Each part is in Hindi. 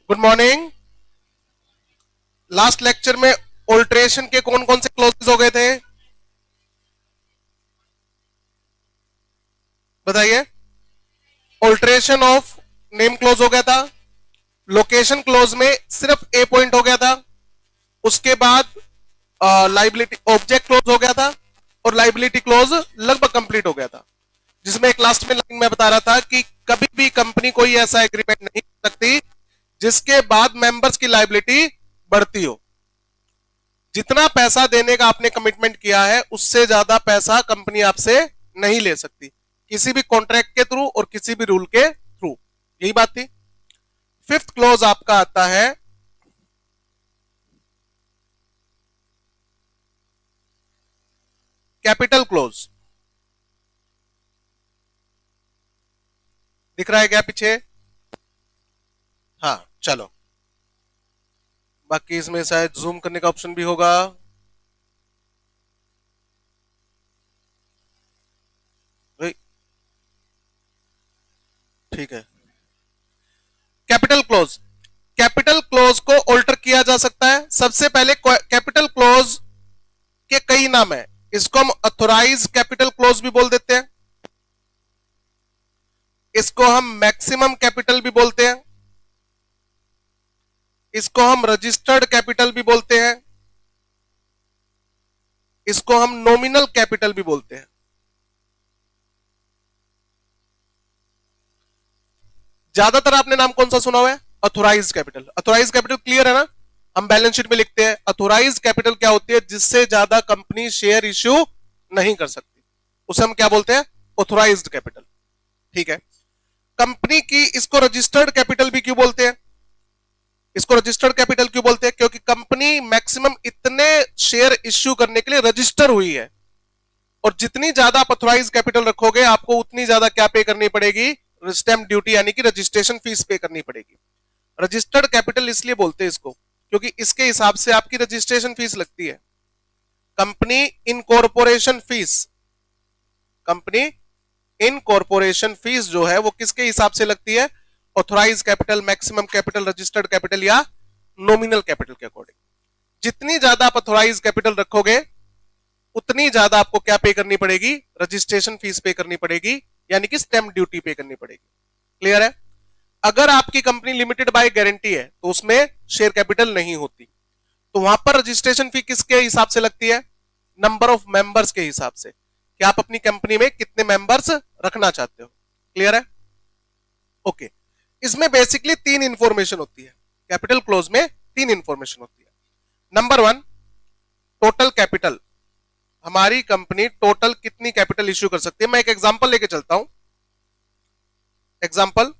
Good morning. लास्ट लेक्चर में ऑल्ट्रेशन के कौन कौन से क्लोजेस हो गए थे बताइए। ऑल्ट्रेशन ऑफ नेम क्लोज हो गया था। लोकेशन क्लोज में सिर्फ ए पॉइंट हो गया था। उसके बाद लाइबिलिटी ऑब्जेक्ट क्लोज हो गया था और लाइबिलिटी क्लोज लगभग कंप्लीट हो गया था, जिसमें एक लास्ट में लाइन में बता रहा था कि कभी भी कंपनी कोई ऐसा एग्रीमेंट नहीं कर सकती जिसके बाद मेंबर्स की लाइबिलिटी बढ़ती हो। जितना पैसा देने का आपने कमिटमेंट किया है उससे ज्यादा पैसा कंपनी आपसे नहीं ले सकती, किसी भी कॉन्ट्रैक्ट के थ्रू और किसी भी रूल के थ्रू। यही बात थी। फिफ्थ क्लोज आपका आता है कैपिटल क्लोज। दिख रहा है क्या पीछे? हाँ चलो, बाकी इसमें शायद जूम करने का ऑप्शन भी होगा। ठीक है। कैपिटल क्लोज, कैपिटल क्लोज को ऑल्टर किया जा सकता है। सबसे पहले कैपिटल क्लोज के कई नाम है। इसको हम ऑथोराइज कैपिटल क्लोज भी बोल देते हैं, इसको हम मैक्सिमम कैपिटल भी बोलते हैं, इसको हम रजिस्टर्ड कैपिटल भी बोलते हैं, इसको हम नॉमिनल कैपिटल भी बोलते हैं। ज्यादातर आपने नाम कौन सा सुना हुआ है? Authorise capital. Authorise capital clear है ना? हम बैलेंस शीट में लिखते हैं ऑथोराइज कैपिटल क्या होती है, जिससे ज्यादा कंपनी शेयर इश्यू नहीं कर सकती, उसे हम क्या बोलते हैं? Authorised capital. ठीक है। कंपनी की इसको रजिस्टर्ड कैपिटल भी क्यों बोलते हैं? इसको रजिस्टर्ड कैपिटल क्यों बोलते हैं? क्योंकि कंपनी मैक्सिमम इतने शेयर इश्यू करने के लिए रजिस्टर हुई है, और जितनी ज्यादा आप ऑथोराइज कैपिटल रखोगे आपको उतनी ज्यादा क्या पे करनी पड़ेगी? स्टैंप ड्यूटी यानी कि रजिस्ट्रेशन फीस पे करनी पड़ेगी। रजिस्टर्ड कैपिटल इसलिए बोलते हैं इसको क्योंकि इसके हिसाब से आपकी रजिस्ट्रेशन फीस लगती है। Company incorporation fees, company incorporation fees जो है वो किसके हिसाब से लगती है? Authorise capital, maximum capital, registered capital या नॉमिनल कैपिटल के अकॉर्डिंग। जितनी ज्यादा आप ऑथोराइज कैपिटल रखोगे उतनी ज्यादा आपको क्या पे करनी पड़ेगी? रजिस्ट्रेशन फीस पे करनी पड़ेगी, यानी कि स्टैंप ड्यूटी पे करनी पड़ेगी। क्लियर है? अगर आपकी कंपनी लिमिटेड बाय गारंटी है तो उसमें शेयर कैपिटल नहीं होती, तो वहां पर रजिस्ट्रेशन फी किसके हिसाब से लगती है? नंबर ऑफ मेंबर्स के हिसाब से, कि आप अपनी कंपनी में कितने मेंबर्स रखना चाहते हो। क्लियर है? ओके। इसमें बेसिकली तीन इंफॉर्मेशन होती है। कैपिटल क्लोज में तीन इंफॉर्मेशन होती है। Number one, total capital. हमारी कंपनी टोटल कितनी कैपिटल इश्यू कर सकती है? मैं एक एग्जांपल लेके चलता हूं। एग्जांपल,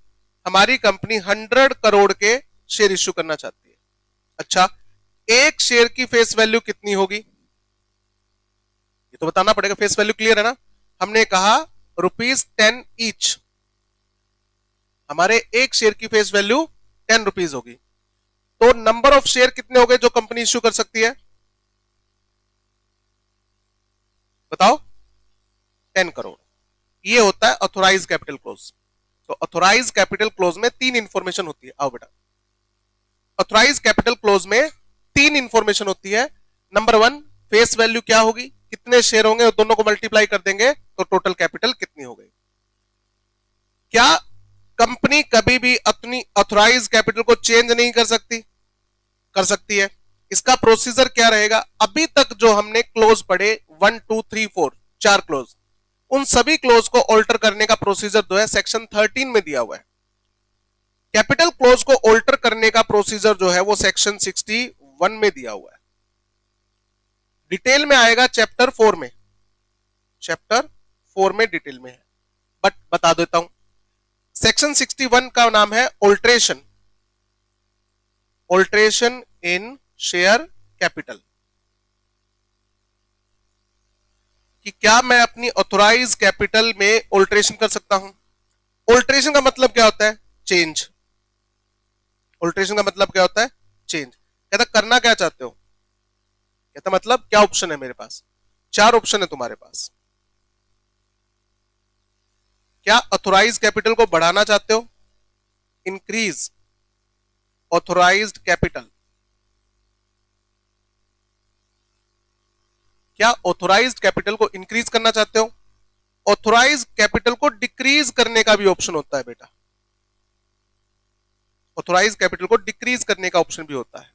हमारी कंपनी 100 करोड़ के शेयर इश्यू करना चाहती है। अच्छा, एक शेयर की फेस वैल्यू कितनी होगी? ये तो बताना पड़ेगा। फेस वैल्यू क्लियर है ना? हमने कहा ₹10 ईच। हमारे एक शेयर की फेस वैल्यू 10 रुपीज होगी, तो नंबर ऑफ शेयर कितने हो गए जो कंपनी इश्यू कर सकती है? बताओ। 10 करोड़। ये होता है ऑथोराइज कैपिटल क्लोज। तो ऑथोराइज कैपिटल क्लोज में तीन इंफॉर्मेशन होती है। आओ बेटा, ऑथोराइज कैपिटल क्लोज में तीन इंफॉर्मेशन होती है। नंबर वन, फेस वैल्यू क्या होगी, कितने शेयर होंगे, दोनों को मल्टीप्लाई कर देंगे तो टोटल कैपिटल कितनी हो गई। क्या कंपनी कभी भी अपनी ऑथोराइज कैपिटल को चेंज नहीं कर सकती? कर सकती है। इसका प्रोसीजर क्या रहेगा? अभी तक जो हमने क्लोज पढ़े 1 2 3 4 चार क्लोज, उन सभी क्लोज को ऑल्टर करने का प्रोसीजर जो है सेक्शन 13 में दिया हुआ है। कैपिटल क्लोज को ऑल्टर करने का प्रोसीजर जो है वो सेक्शन 61 में दिया हुआ है। डिटेल में आएगा चैप्टर 4 में, चैप्टर 4 में डिटेल में है, बट बता देता हूं। सेक्शन 61 का नाम है ऑल्ट्रेशन, ऑल्ट्रेशन इन शेयर कैपिटल। कि क्या मैं अपनी ऑथोराइज कैपिटल में ऑल्ट्रेशन कर सकता हूं? ऑल्ट्रेशन का मतलब क्या होता है? चेंज। ऑल्ट्रेशन का मतलब क्या होता है? चेंज। कहता करना क्या चाहते हो? कहता मतलब क्या ऑप्शन है मेरे पास? चार ऑप्शन है तुम्हारे पास। क्या ऑथोराइज कैपिटल को बढ़ाना चाहते हो? इंक्रीज ऑथोराइज्ड कैपिटल, क्या ऑथोराइज्ड कैपिटल को इंक्रीज करना चाहते हो? ऑथोराइज्ड कैपिटल को डिक्रीज करने का भी ऑप्शन होता है बेटा, ऑथोराइज्ड कैपिटल को डिक्रीज करने का ऑप्शन भी होता है।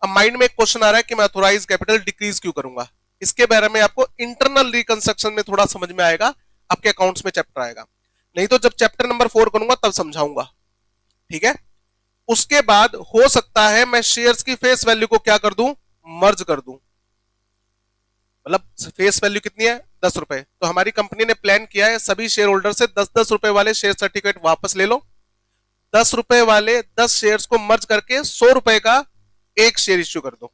अब माइंड में एक क्वेश्चन आ रहा है कि मैं ऑथोराइज्ड कैपिटल डिक्रीज क्यों करूंगा? इसके बारे में आपको इंटरनल रिकंस्ट्रक्शन में थोड़ा समझ में आएगा, आपके अकाउंट्स में चैप्टर आएगा, नहीं तो जब चैप्टर नंबर 4 करूंगा तब समझाऊंगा, ठीक है। उसके बाद हो सकता है मैं शेयर्स की फेस वैल्यू को क्या कर दूं, मर्ज कर दूं। मतलब फेस वैल्यू कितनी है, 10 रुपए, तो हमारी कंपनी ने प्लान किया है सभी शेयर होल्डर से 10-10 रुपए वाले शेयर सर्टिफिकेट वापस ले लो, 10 रुपए वाले 10 शेयर्स को मर्ज करके 100 रुपए का एक शेयर इश्यू कर दो।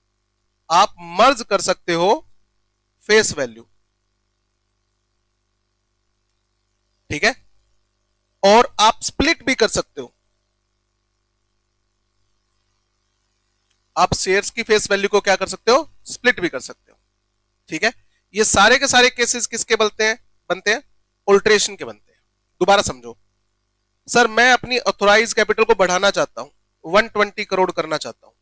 आप मर्ज कर सकते हो फेस वैल्यू, ठीक है, और आप स्प्लिट भी कर सकते हो। आप शेयर्स की फेस वैल्यू को क्या कर सकते हो, स्प्लिट भी कर सकते हो, ठीक है। ये सारे के सारे केसेस किसके बनते हैं ऑल्टरेशन के बनते हैं। दोबारा समझो, सर मैं अपनी ऑथोराइज कैपिटल को बढ़ाना चाहता हूं, 120 करोड़ करना चाहता हूं,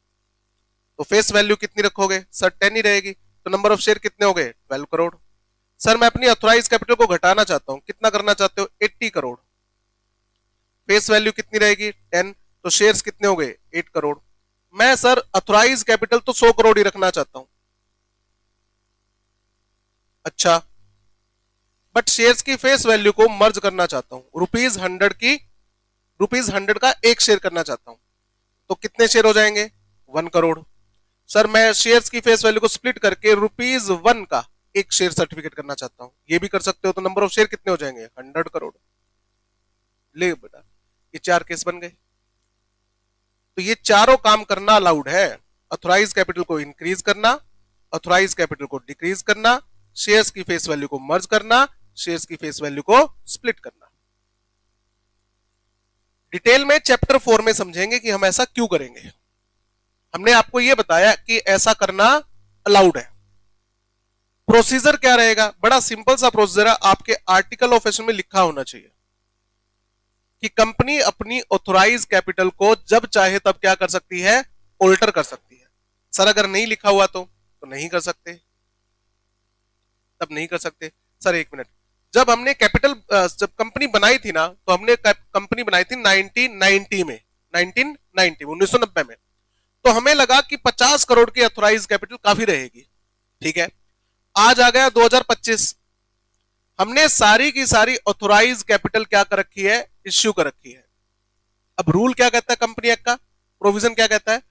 तो फेस वैल्यू कितनी रखोगे? सर 10 ही रहेगी, तो नंबर ऑफ शेयर कितने हो गए? 12 करोड़। सर मैं अपनी ऑथोराइज कैपिटल को घटाना चाहता हूं, कितना करना चाहते हो? 80 करोड़, फेस वैल्यू कितनी रहेगी? 10, तो शेयर्स कितने हो गए? 8 करोड़। मैं सर ऑथोराइज कैपिटल तो 100 करोड़ ही रखना चाहता हूं, अच्छा, बट शेयर्स की फेस वैल्यू को मर्ज करना चाहता हूं, रुपीज 100 का एक शेयर करना चाहता हूं, तो कितने शेयर हो जाएंगे? 1 करोड़। सर मैं शेयर्स की फेस वैल्यू को स्प्लिट करके ₹1 का एक शेयर सर्टिफिकेट करना चाहता हूं, ये भी कर सकते हो, तो नंबर ऑफ शेयर कितने हो जाएंगे? 100 करोड़। ले बेटा, ये 4 केस बन गए। तो ये चारों काम करना अलाउड है, ऑथोराइज कैपिटल को इंक्रीज करना, ऑथोराइज कैपिटल को डिक्रीज करना, शेयर्स की फेस वैल्यू को मर्ज करना, शेयर्स की फेस वैल्यू को स्प्लिट करना। डिटेल में चैप्टर 4 में समझेंगे कि हम ऐसा क्यों करेंगे। हमने आपको यह बताया कि ऐसा करना अलाउड है। प्रोसीजर क्या रहेगा? बड़ा सिंपल सा प्रोसीजर है, आपके आर्टिकल ऑफ एसोसिएशन में लिखा होना चाहिए कि कंपनी अपनी ऑथोराइज कैपिटल को जब चाहे तब क्या कर सकती है? ऑल्टर कर सकती है। सर अगर नहीं लिखा हुआ तो नहीं कर सकते, तब नहीं कर सकते। सर एक मिनट, जब हमने जब कंपनी बनाई थी ना, तो हमने कंपनी बनाई थी 1990 में, 1990 में, तो हमें लगा कि 50 करोड़ की ऑथोराइज कैपिटल काफी रहेगी, ठीक है। आज आ गया 2025, हमने सारी की सारी ऑथोराइज कैपिटल क्या कर रखी है? इश्यू कर रखी है। अब रूल क्या कहता है कंपनी एक्ट का, प्रोविजन क्या कहता है?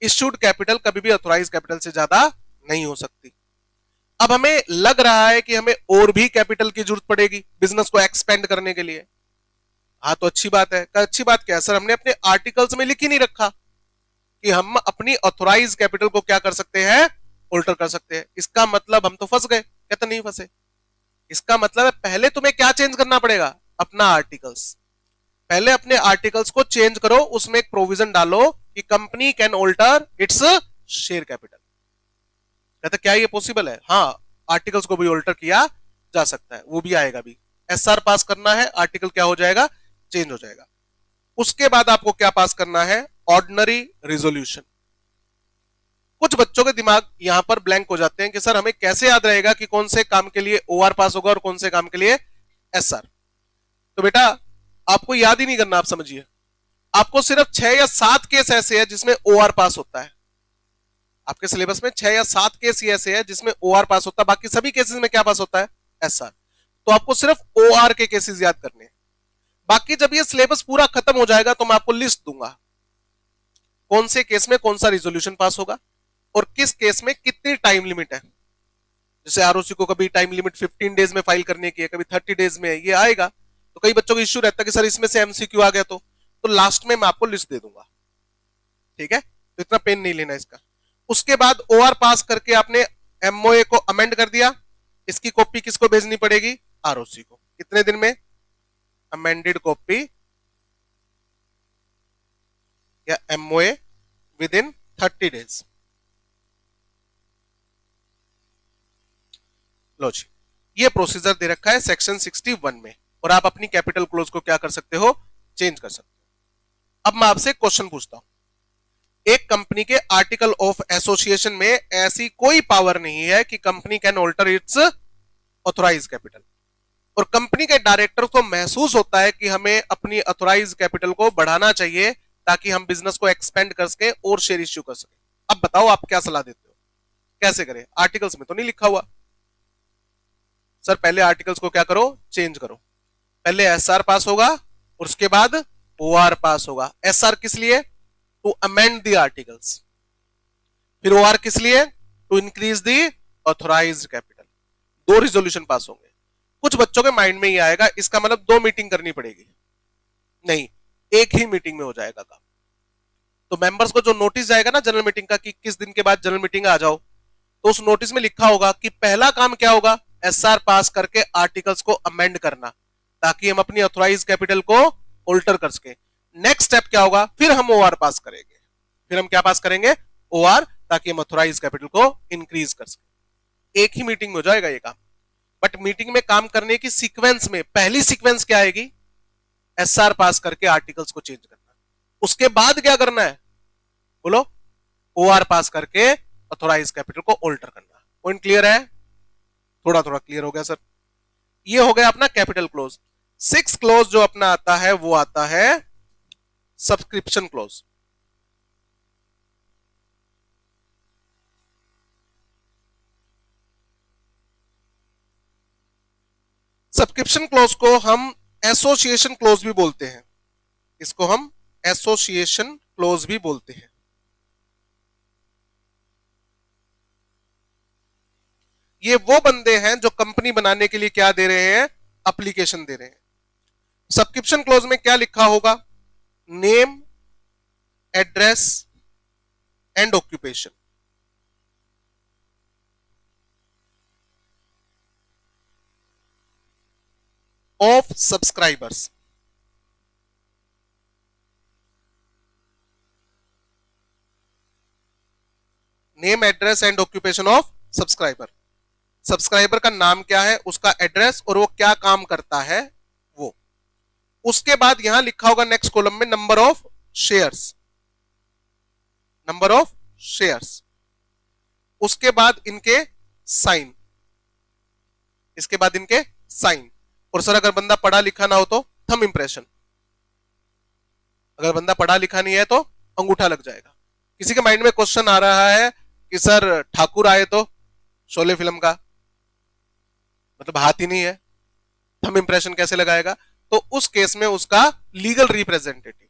इश्यूड कैपिटल कभी भी ऑथोराइज कैपिटल से ज्यादा नहीं हो सकती। अब हमें लग रहा है कि हमें और भी कैपिटल की जरूरत पड़ेगी बिजनेस को एक्सपेंड करने के लिए। हाँ तो अच्छी बात है। अच्छी बात क्या है? सर हमने अपने आर्टिकल्स में लिख ही नहीं रखा कि हम अपनी ऑथोराइज कैपिटल को क्या कर सकते हैं? ऑल्टर कर सकते हैं। इसका मतलब हम तो फंस गए। कहते नहीं फंसे, इसका मतलब है पहले तुम्हें क्या चेंज करना पड़ेगा? अपना आर्टिकल्स। पहले अपने आर्टिकल्स को चेंज करो, उसमें एक प्रोविजन डालो कि company can alter its share capital. कहते क्या ये पॉसिबल है? हाँ, आर्टिकल्स को भी ऑल्टर किया जा सकता है, वो भी आएगा भी। एसआर पास करना है, आर्टिकल क्या हो जाएगा? चेंज हो जाएगा। उसके बाद आपको क्या पास करना है? Ordinary resolution. कुछ बच्चों के दिमाग यहां पर ब्लैंक हो जाते हैं कि सर हमें कैसे याद रहेगा कि कौन से काम के लिए ओआर पास होगा और कौन से काम के लिए एसआर। तो बेटा आपको याद ही नहीं करना, आप समझिए, आपको सिर्फ 6 या 7 केस ऐसे हैं जिसमें ओआर पास होता है। आपके सिलेबस में 6 या 7 केस ही ऐसे हैं जिसमें ओआर पास होता है, बाकी सभी केसेस में क्या पास होता है? एसआर। तो आपको सिर्फ ओआर के केसेस याद करने हैं। बाकी जब ये सिलेबस पूरा खत्म हो जाएगा तो मैं आपको लिस्ट दूंगा कौन से केस में कौन सा रिजोल्यूशन पास होगा और किस केस में कितनी टाइम लिमिट है। जैसे आरओसी को कभी टाइम लिमिट 15 डेज में फाइल करने की है, कभी 30 डेज में है, ये आएगा। तो कई बच्चों को इश्यू रहता है कि सर इसमें से एमसीक्यू आ गया तो लास्ट में मैं आपको लिस्ट दे दूंगा, ठीक है। तो इतना पेन नहीं लेना इसका। उसके बाद ओआर पास करके आपने एमओए को अमेंड कर दिया, इसकी कॉपी किसको भेजनी पड़ेगी? आरओसी को। कितने दिन में? अमेंडेड कॉपी या एमओए विद इन 30 डेज। लो जी, ये प्रोसीजर दे रखा है सेक्शन 61 में, और आप अपनी कैपिटल क्लोज को क्या कर सकते हो? चेंज कर सकते हो। अब मैं आपसे क्वेश्चन पूछता हूं, एक कंपनी के आर्टिकल ऑफ एसोसिएशन में ऐसी कोई पावर नहीं है कि company can alter its authorise capital, और कंपनी के डायरेक्टर को महसूस होता है कि हमें अपनी ऑथोराइज कैपिटल को बढ़ाना चाहिए ताकि हम बिजनेस को एक्सपेंड कर सके और शेयर इश्यू कर सके। अब बताओ आप क्या सलाह देते हो, कैसे करें? आर्टिकल्स में तो नहीं लिखा हुआ। सर पहले आर्टिकल्स को क्या करो, चेंज करो। पहले एसआर पास होगा और उसके बाद ओआर पास होगा। एसआर किस लिए? To amend the articles. फिर ओआर किस लिए? To increase the authorised capital. दो रिजोल्यूशन पास होंगे। कुछ बच्चों के माइंड में ये आएगा इसका मतलब 2 मीटिंग करनी पड़ेगी। नहीं, एक ही मीटिंग में हो जाएगा काम। तो मेंबर्स को जो नोटिस जाएगा ना जनरल मीटिंग का कि किस दिन के बाद जनरल मीटिंग आ जाओ, तो उस नोटिस में लिखा होगा कि पहला काम क्या होगा, एसआर पास करके आर्टिकल्स को अमेंड करना ताकि हम अपनी ऑथोराइज कैपिटल को ऑल्टर कर सके। नेक्स्ट स्टेप क्या होगा, फिर हम ओआर पास करेंगे। फिर हम क्या पास करेंगे? ओआर, ताकि हम ऑथोराइज कैपिटल को इंक्रीज कर सके। एक ही मीटिंग में हो जाएगा ये काम। बट मीटिंग में काम करने की सीक्वेंस में पहली सीक्वेंस क्या आएगी? एसआर पास करके आर्टिकल्स को चेंज करना। उसके बाद क्या करना है बोलो? ओआर पास करके ऑथोराइज कैपिटल को ऑल्टर करना। पॉइंट क्लियर है? थोड़ा थोड़ा क्लियर हो गया सर। ये हो गया अपना कैपिटल क्लोज। 6 क्लोज जो अपना आता है वो आता है सब्सक्रिप्शन क्लोज। सब्सक्रिप्शन क्लोज को हम एसोसिएशन क्लोज भी बोलते हैं। इसको हम एसोसिएशन क्लोज भी बोलते हैं। ये वो बंदे हैं जो कंपनी बनाने के लिए क्या दे रहे हैं? एप्लीकेशन दे रहे हैं। सब्सक्रिप्शन क्लोज में क्या लिखा होगा? Name, address and occupation. Of subscribers. Name, address and occupation of subscriber. Subscriber का नाम क्या है, उसका एड्रेस और वो क्या काम करता है वो। उसके बाद यहां लिखा होगा नेक्स्ट कॉलम में number of shares. Number of shares. उसके बाद इनके साइन। इसके बाद इनके साइन। और सर अगर बंदा पढ़ा लिखा ना हो तो थंब इंप्रेशन। अगर बंदा पढ़ा लिखा नहीं है तो अंगूठा लग जाएगा। किसी के माइंड में क्वेश्चन आ रहा है कि सर ठाकुर आए तो शोले फिल्म का मतलब हाथ ही नहीं है, थंब इंप्रेशन कैसे लगाएगा? तो उस केस में उसका लीगल रिप्रेजेंटेटिव।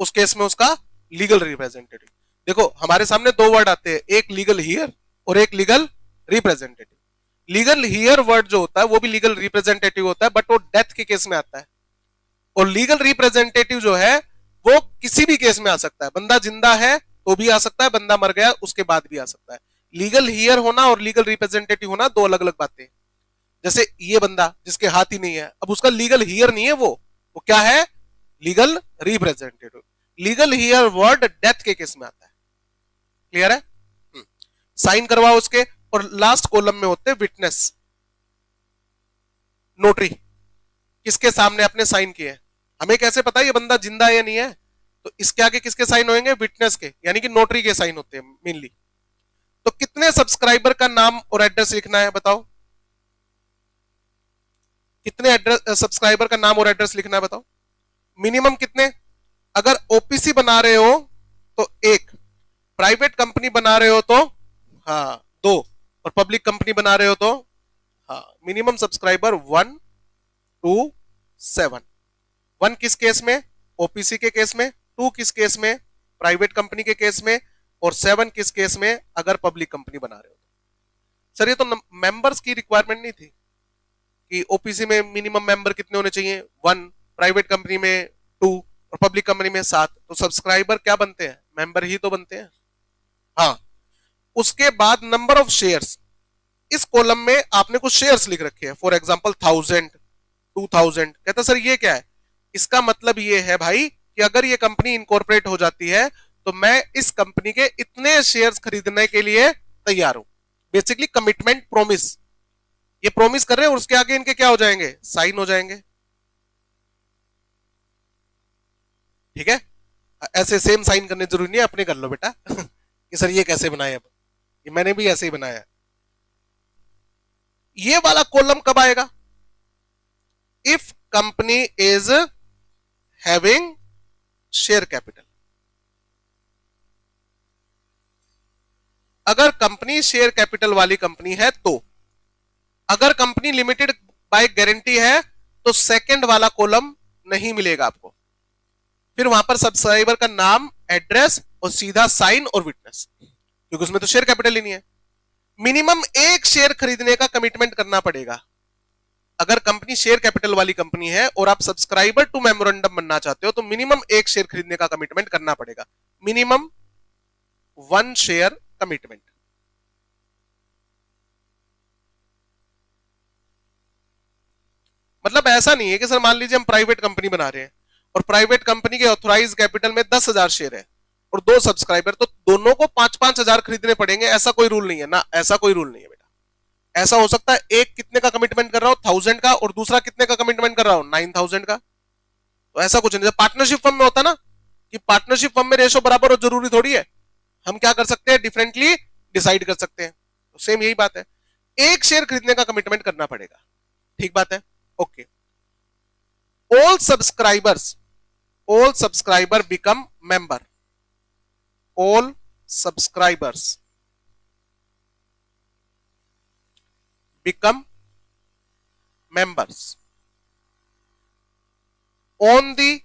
उस केस में उसका लीगल रिप्रेजेंटेटिव। देखो हमारे सामने 2 वर्ड आते हैं, एक लीगल हियर और एक legal representative. Legal here word जो होता है वो भी लीगल रिप्रेजेंटेटिव होता है, बट वो डेथ के केस में आता है। और लीगल रिप्रेजेंटेटिव जो है वो किसी भी केस में आ सकता है। बंदा जिंदा है तो भी आ सकता है, बंदा मर गया उसके बाद भी आ सकता है। लीगल हियर होना और लीगल रिप्रेजेंटेटिव होना 2 अलग अलग बातें। जैसे ये बंदा जिसके हाथ ही नहीं है, अब उसका लीगल हियर नहीं है, वो क्या है? Legal representative. Legal here word death के केस में आता है। क्लियर है? साइन करवाओ उसके। और लास्ट कॉलम में होते हैं विटनेस, नोटरी। किसके सामने आपने साइन किए हैं? हमें कैसे पता है ये बंदा जिंदा है या नहीं है? तो इसके आगे किसके साइन होंगे? विटनेस के, यानी कि नोटरी के साइन होते हैं मेनली। तो कितने सब्सक्राइबर का नाम और एड्रेस लिखना है बताओ? कितने एड्रेस सब्सक्राइबर का नाम और एड्रेस लिखना है बताओ? मिनिमम कितने? अगर ओपीसी बना रहे हो तो 1, प्राइवेट कंपनी बना रहे हो तो हाँ 2, और पब्लिक कंपनी बना रहे हो तो हाँ मिनिमम सब्सक्राइबर 1 2 7। 1 किस केस में? ओपीसी के केस में। 2 किस केस में? प्राइवेट कंपनी के केस में। और 7 किस केस में? अगर पब्लिक कंपनी बना रहे हो। सर ये तो मेंबर्स की रिक्वायरमेंट नहीं थी कि ओपीसी में मिनिमम मेंबर कितने होने चाहिए? 1, प्राइवेट कंपनी में 2 और पब्लिक कंपनी में 7। तो सब्सक्राइबर क्या बनते हैं? मेंबर ही तो बनते हैं। हाँ, उसके बाद नंबर ऑफ शेयर्स। इस कॉलम में आपने कुछ शेयर्स लिख रखे हैं, फॉर एग्जांपल 1000 2000। कहता सर ये क्या है? इसका मतलब ये है भाई कि अगर ये कंपनी इनकॉर्पोरेट हो जाती है तो मैं इस कंपनी के इतने शेयर्स खरीदने के लिए तैयार हूं। Basically commitment, promise. ये प्रोमिस कर रहे हैं और उसके आगे इनके क्या हो जाएंगे? साइन हो जाएंगे। ठीक है? ऐसे सेम साइन करने जरूरी नहीं है, अपने कर लो बेटा कि सर ये कैसे बनाए, अब ये मैंने भी ऐसे ही बनाया। ये वाला कॉलम कब आएगा? If company is having share capital. अगर कंपनी शेयर कैपिटल वाली कंपनी है तो, अगर कंपनी लिमिटेड बाय गारंटी है तो सेकंड वाला कॉलम नहीं मिलेगा आपको। फिर वहां पर सब्सक्राइबर का नाम, एड्रेस और सीधा साइन और विटनेस, क्योंकि उसमें तो शेयर कैपिटल ही नहीं है। मिनिमम एक शेयर खरीदने का कमिटमेंट करना पड़ेगा। अगर कंपनी शेयर कैपिटल वाली कंपनी है और आप सब्सक्राइबर टू मेमोरेंडम बनना चाहते हो तो मिनिमम एक शेयर खरीदने का कमिटमेंट करना पड़ेगा। Minimum 1 share commitment. मतलब ऐसा नहीं है कि सर मान लीजिए हम प्राइवेट कंपनी बना रहे हैं और प्राइवेट कंपनी के ऑथोराइज कैपिटल में 10,000 शेयर है और 2 सब्सक्राइबर, तो दोनों को 5-5 हजार खरीदने पड़ेंगे, ऐसा कोई रूल नहीं है ना, ऐसा कोई रूल नहीं है बेटा। ऐसा हो सकता है एक कितने का कमिटमेंट कर रहा हो 1000 का और दूसरा कितने का कमिटमेंट कर रहा हो 9000 का, तो ऐसा कुछ नहीं। पार्टनरशिप फर्म में होता ना कि पार्टनरशिप फर्म में रेशो बराबर हो, जरूरी थोड़ी है, हम क्या कर सकते हैं, डिफरेंटली डिसाइड कर सकते हैं। तो सेम यही बात है, एक शेयर खरीदने का कमिटमेंट करना पड़ेगा। ठीक बात है, okay. all subscriber become member, all subscribers become members on the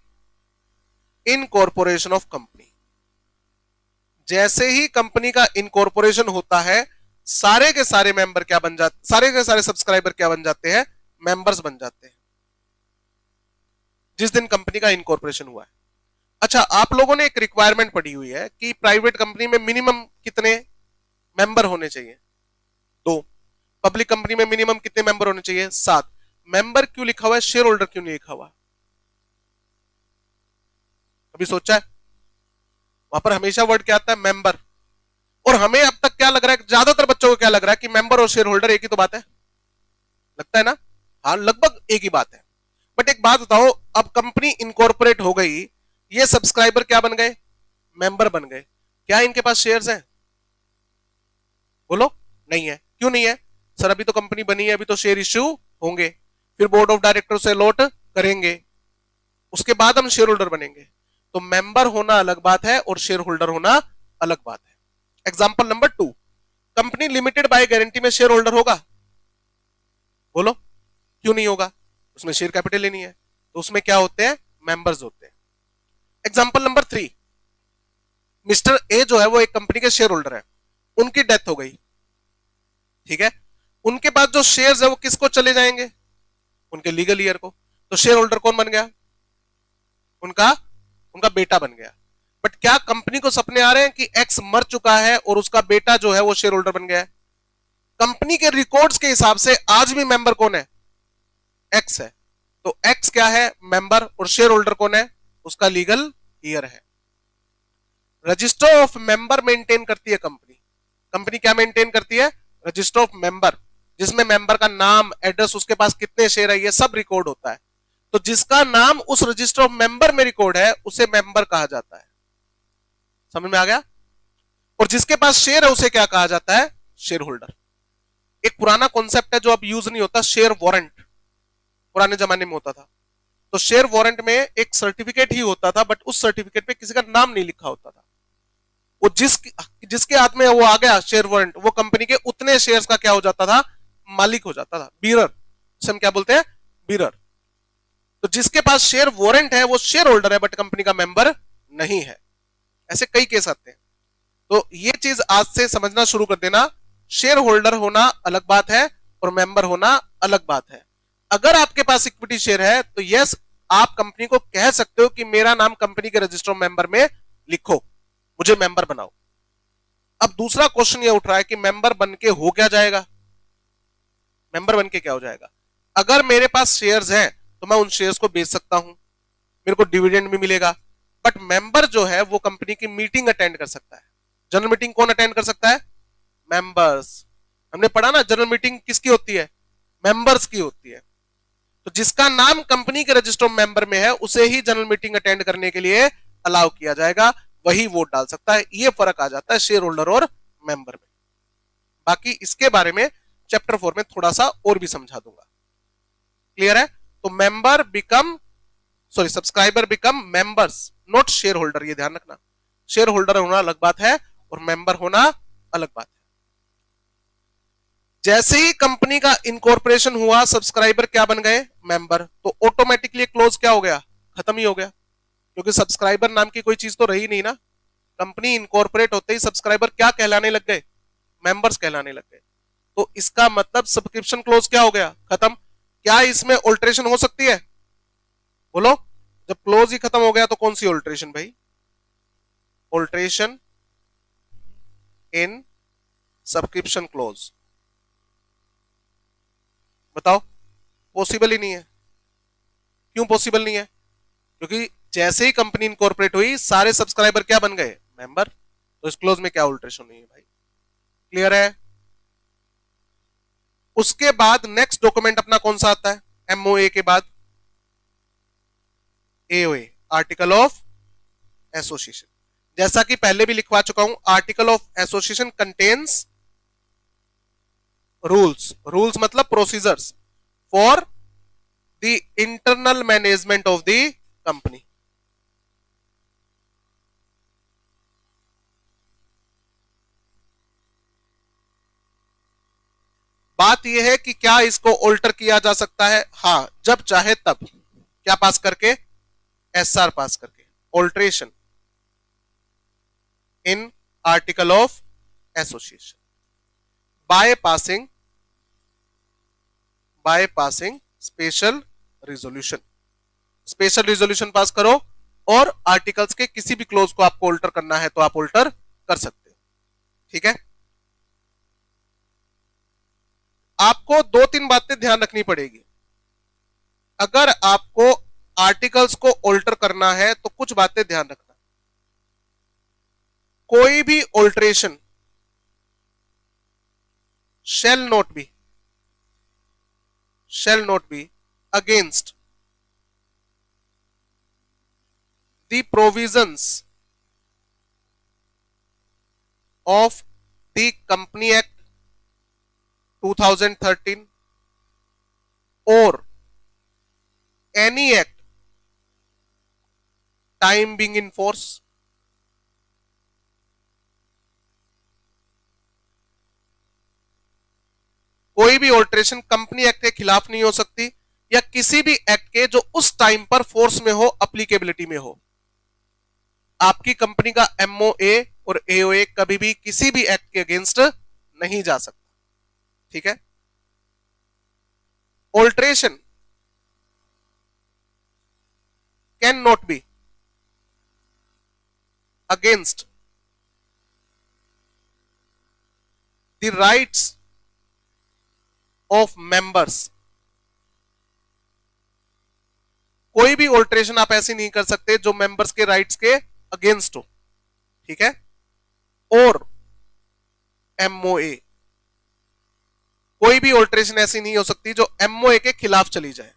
incorporation of company। जैसे ही कंपनी का इनकॉर्पोरेशन होता है सारे के सारे मेंबर क्या बन जाते, सारे के सारे सब्सक्राइबर क्या बन जाते हैं, मेंबर्स बन जाते हैं, जिस दिन कंपनी का इनकॉर्पोरेशन हुआ है। अच्छा, आप लोगों ने एक रिक्वायरमेंट पढ़ी हुई है कि प्राइवेट कंपनी में मिनिमम कितने मेंबर होने चाहिए, 2। पब्लिक कंपनी में मिनिमम कितने मेंबर होने चाहिए, 7। मेंबर क्यों लिखा हुआ है, शेयर होल्डर क्यों नहीं लिखा हुआ? अभी सोचा है? वहां पर हमेशा वर्ड क्या आता है, मेंबर। और हमें अब तक क्या लग रहा है, ज्यादातर बच्चों को क्या लग रहा है कि मेंबर और शेयर होल्डर एक ही तो बात है, लगता है ना? हाँ, लगभग एक ही बात है। बट एक बात बताओ, अब कंपनी इनकॉर्पोरेट हो गई, ये सब्सक्राइबर क्या बन गए, मेंबर बन गए, क्या इनके पास शेयर्स हैं? बोलो, नहीं है। क्यों नहीं है? सर अभी तो कंपनी बनी है, अभी तो शेयर इश्यू होंगे, फिर बोर्ड ऑफ डायरेक्टर से अलॉट करेंगे, उसके बाद हम शेयर होल्डर बनेंगे। तो मेंबर होना अलग बात है और शेयर होल्डर होना अलग बात है। Example number 2, company limited by guarantee में शेयर होल्डर होगा? बोलो, क्यों नहीं होगा? उसमें शेयर कैपिटल ही नहीं है, तो उसमें क्या होते हैं, मेंबर्स होते हैं। एग्जाम्पल नंबर 3, मिस्टर ए जो है वो एक कंपनी के शेयर होल्डर है, उनकी डेथ हो गई, ठीक है, उनके बाद जो शेयर्स है वो किसको चले जाएंगे, उनके लीगल ईयर को। तो शेयर होल्डर कौन बन गया, उनका बेटा बन गया। बट क्या कंपनी को सपने आ रहे हैं कि एक्स मर चुका है और उसका बेटा जो है वो शेयर होल्डर बन गया है? कंपनी के रिकॉर्ड्स के हिसाब से आज भी मेंबर कौन है, एक्स है। तो एक्स क्या है, मेंबर, और शेयर होल्डर कौन है, उसका लीगल ईयर है। रजिस्टर ऑफ मेंबर मेंटेन करती है कंपनी। कंपनी क्या मेंटेन करती है, रजिस्टर ऑफ मेंबर, जिसमें मेंबर का नाम, एड्रेस, उसके पास कितने शेयर है, ये सब रिकॉर्ड होता है। तो जिसका नाम उस रजिस्टर ऑफ मेंबर में रिकॉर्ड है उसे मेंबर कहा जाता है। समझ में आ गया? और जिसके पास शेयर है उसे क्या कहा जाता है, शेयर होल्डर। एक पुराना कॉन्सेप्ट है जो अब यूज नहीं होता, शेयर वारंट, पुराने जमाने में होता था। तो शेयर वारंट में एक सर्टिफिकेट ही होता था, बट उस सर्टिफिकेट पे किसी का नाम नहीं लिखा होता था। वो जिसके हाथ में वो आ गया शेयर वारंट, वो कंपनी के उतने शेयर्स का क्या हो जाता था, मालिक हो जाता था, बीरर। हम क्या बोलते हैं, बीरर। तो जिसके पास शेयर वारंट है वो शेयर होल्डर है, बट कंपनी का मेंबर नहीं है। ऐसे कई केस आते हैं। तो ये चीज आज से समझना शुरू कर देना, शेयर होल्डर होना अलग बात है और मेंबर होना अलग बात है। अगर आपके पास इक्विटी शेयर है तो यस, आप कंपनी को कह सकते हो कि मेरा नाम कंपनी के रजिस्टर मेंबर में लिखो, मुझे मेंबर बनाओ। अब दूसरा क्वेश्चन ये उठ रहा है कि मेंबर बन के हो क्या जाएगा, मेंबर बन के क्या हो जाएगा? अगर मेरे पास शेयर्स हैं तो मैं उन शेयर्स को बेच सकता हूं, मेरे को डिविडेंड भी मिलेगा। बट मेंबर जो है वो कंपनी की मीटिंग अटेंड कर सकता है। जनरल मीटिंग कौन अटेंड कर सकता है, मेंबर्स। हमने पढ़ा ना, जनरल मीटिंग किसकी होती है, मेंबर्स की होती है। तो जिसका नाम कंपनी के रजिस्टर मेंबर में है उसे ही जनरल मीटिंग अटेंड करने के लिए अलाउ किया जाएगा वही वोट डाल सकता है। ये फर्क आ जाता है शेयर होल्डर और मेंबर में। बाकी इसके बारे में चैप्टर 4 में थोड़ा सा और भी समझा दूंगा। क्लियर है? तो member become subscriber become members not share holder, ये ध्यान रखना। शेयर होल्डर होना अलग बात है और मेंबर होना अलग बात है। जैसे ही कंपनी का इनकॉर्पोरेशन हुआ, सब्सक्राइबर क्या बन गए? मेंबर। तो ऑटोमेटिकली क्लोज क्या हो गया? खत्म ही हो गया, क्योंकि सब्सक्राइबर नाम की कोई चीज तो रही नहीं ना। कंपनी इनकॉर्पोरेट होते ही सब्सक्राइबर क्या कहलाने लग गए? मेंबर्स कहलाने लग गए। तो इसका मतलब सब्सक्रिप्शन क्लोज क्या हो गया? खत्म। क्या इसमें ऑल्टरेशन हो सकती है? बोलो। जब क्लोज ही खत्म हो गया तो कौन सी ऑल्टरेशन भाई? Alteration in subscription close. बताओ, पॉसिबल ही नहीं है। क्यों पॉसिबल नहीं है? क्योंकि जैसे ही कंपनी इनकॉर्पोरेट हुई, सारे सब्सक्राइबर क्या बन गए? मेंबर। तो इस क्लोज में क्या ऑल्टरेशन नहीं है भाई? क्लियर है? उसके बाद नेक्स्ट डॉक्यूमेंट अपना कौन सा आता है? एमओए के बाद एओए, आर्टिकल ऑफ एसोसिएशन। जैसा कि पहले भी लिखवा चुका हूं, article of association contains rules. Rules मतलब procedures for the internal management of the company. बात यह है कि क्या इसको ऑल्टर किया जा सकता है? हां, जब चाहे तब। क्या पास करके? एसआर पास करके। Alteration in article of association by passing special resolution. Special resolution पास करो और आर्टिकल्स के किसी भी क्लोज को आपको ऑल्टर करना है तो आप ऑल्टर कर सकते हो। ठीक है? आपको दो तीन बातें ध्यान रखनी पड़ेगी। अगर आपको आर्टिकल्स को ऑल्टर करना है तो कुछ बातें ध्यान रखना। कोई भी alteration shall not be against the provisions of the Company Act 2013 or any act time being in force। कोई भी ऑल्टरेशन कंपनी एक्ट के खिलाफ नहीं हो सकती या किसी भी एक्ट के जो उस टाइम पर फोर्स में हो, अप्लीकेबिलिटी में हो। आपकी कंपनी का एमओए और एओए कभी भी किसी भी एक्ट के अगेंस्ट नहीं जा सकता। ठीक है? Alteration can not be against the rights of members. कोई भी ऑल्टरेशन आप ऐसी नहीं कर सकते जो मेंबर्स के राइट्स के अगेंस्ट हो। ठीक है? और एमओए, कोई भी ऑल्टरेशन ऐसी नहीं हो सकती जो एमओए के खिलाफ चली जाए।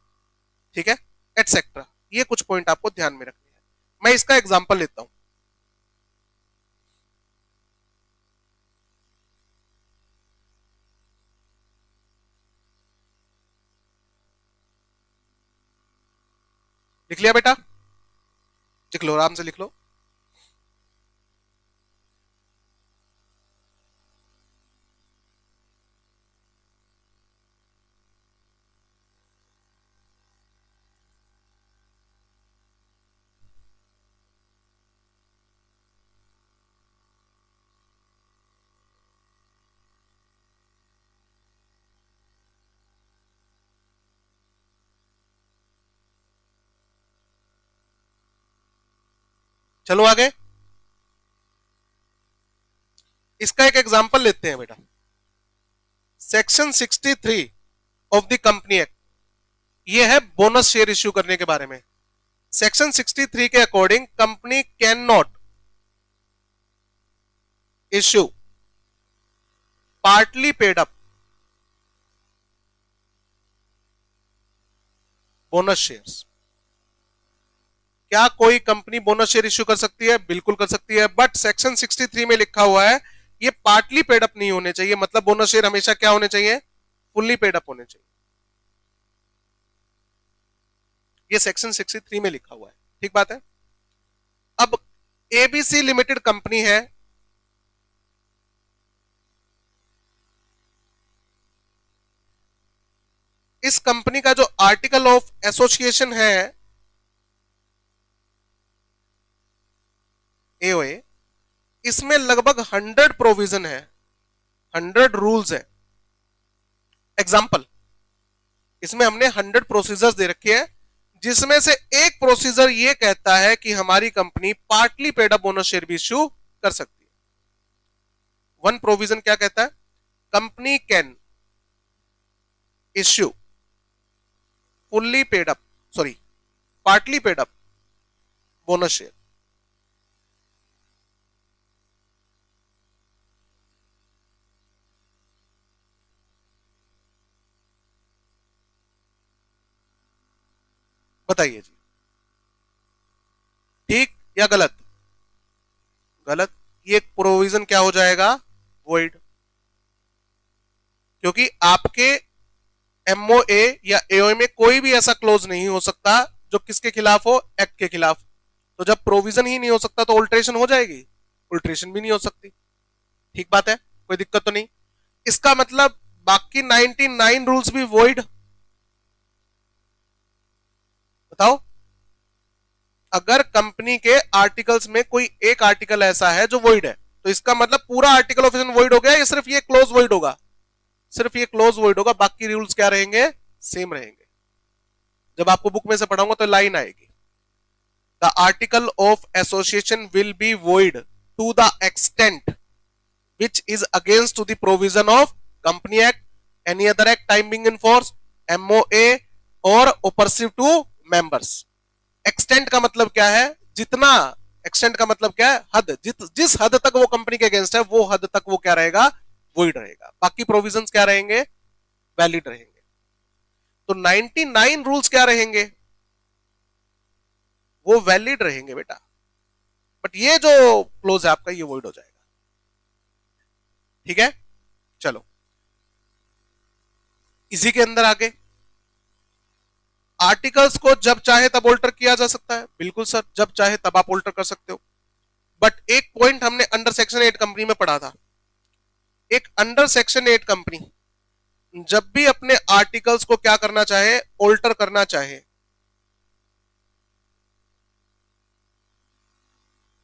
ठीक है? एटसेट्रा। ये कुछ पॉइंट आपको ध्यान में रखने हैं। मैं इसका एग्जांपल लेता हूं। लिख लिया बेटा? लिख लो, आराम से लिख लो। चलो आगे। इसका एक एग्जांपल लेते हैं बेटा। Section 63 of the company act, ये है बोनस शेयर इश्यू करने के बारे में। सेक्शन 63 के according company can not issue partly paid up bonus shares. क्या कोई कंपनी बोनस शेयर इश्यू कर सकती है? बिल्कुल कर सकती है, बट सेक्शन 63 में लिखा हुआ है ये पार्टली पेड अप नहीं होने चाहिए, मतलब बोनस शेयर हमेशा क्या होने चाहिए? फुल्ली पेड अप होने चाहिए। ये सेक्शन 63 में लिखा हुआ है, ठीक बात है। अब एबीसी लिमिटेड कंपनी है, इस कंपनी का जो आर्टिकल ऑफ एसोसिएशन है एओए, इसमें लगभग 100 प्रोविजन है, 100 रूल्स है। एग्जाम्पल, इसमें हमने 100 प्रोसीजर्स दे रखे हैं, जिसमें से एक प्रोसीजर ये कहता है कि हमारी company partly paid up bonus share भी इश्यू कर सकती है। वन प्रोविजन क्या कहता है? Company can issue fully paid up, sorry, partly paid up bonus share. बताइए जी, ठीक या गलत? गलत। ये प्रोविजन क्या हो जाएगा? वॉइड, क्योंकि आपके एमओए या एओए में कोई भी ऐसा क्लोज नहीं हो सकता जो किसके खिलाफ हो? एक्ट के खिलाफ। तो जब प्रोविजन ही नहीं हो सकता तो ऑल्ट्रेशन हो जाएगी? ऑल्ट्रेशन भी नहीं हो सकती, ठीक बात है, कोई दिक्कत तो नहीं। इसका मतलब बाकी 99 रूल्स भी वॉइड? बताओ, अगर कंपनी के आर्टिकल्स में कोई एक आर्टिकल ऐसा है जो वॉइड है, तो इसका मतलब पूरा आर्टिकल ऑफ वॉइड हो गया या सिर्फ ये क्लोज वॉइड होगा? सिर्फ ये क्लोज वॉइड होगा, बाकी रूल्स क्या रहेंगे? सेम रहेंगे। जब आपको बुक में से पढ़ाऊंगा तो लाइन आएगी, the article of association will be void to the extent which is against to the provision of company act, any other act time being in force, MOA or oppressive to members। extent का मतलब क्या है? जितना। extent का मतलब क्या है? हद। जिस हद तक वो कंपनी के अगेंस्ट है वो हद तक वो क्या रहेगा? void रहेगा। बाकी प्रोविजंस क्या रहेंगे? वैलिड रहेंगे। तो 99 रूल्स क्या रहेंगे? वो वैलिड रहेंगे बेटा, बट ये जो क्लोज है आपका ये void हो जाएगा, ठीक है। चलो इसी के अंदर आगे, आर्टिकल्स को जब चाहे तब ऑल्टर किया जा सकता है। बिल्कुल सर, जब चाहे तब आप ऑल्टर कर सकते हो, बट एक पॉइंट हमने अंडर सेक्शन 8 कंपनी में पढ़ा था। एक अंडर सेक्शन 8 कंपनी जब भी अपने आर्टिकल्स को क्या करना चाहे? ऑल्टर करना चाहे,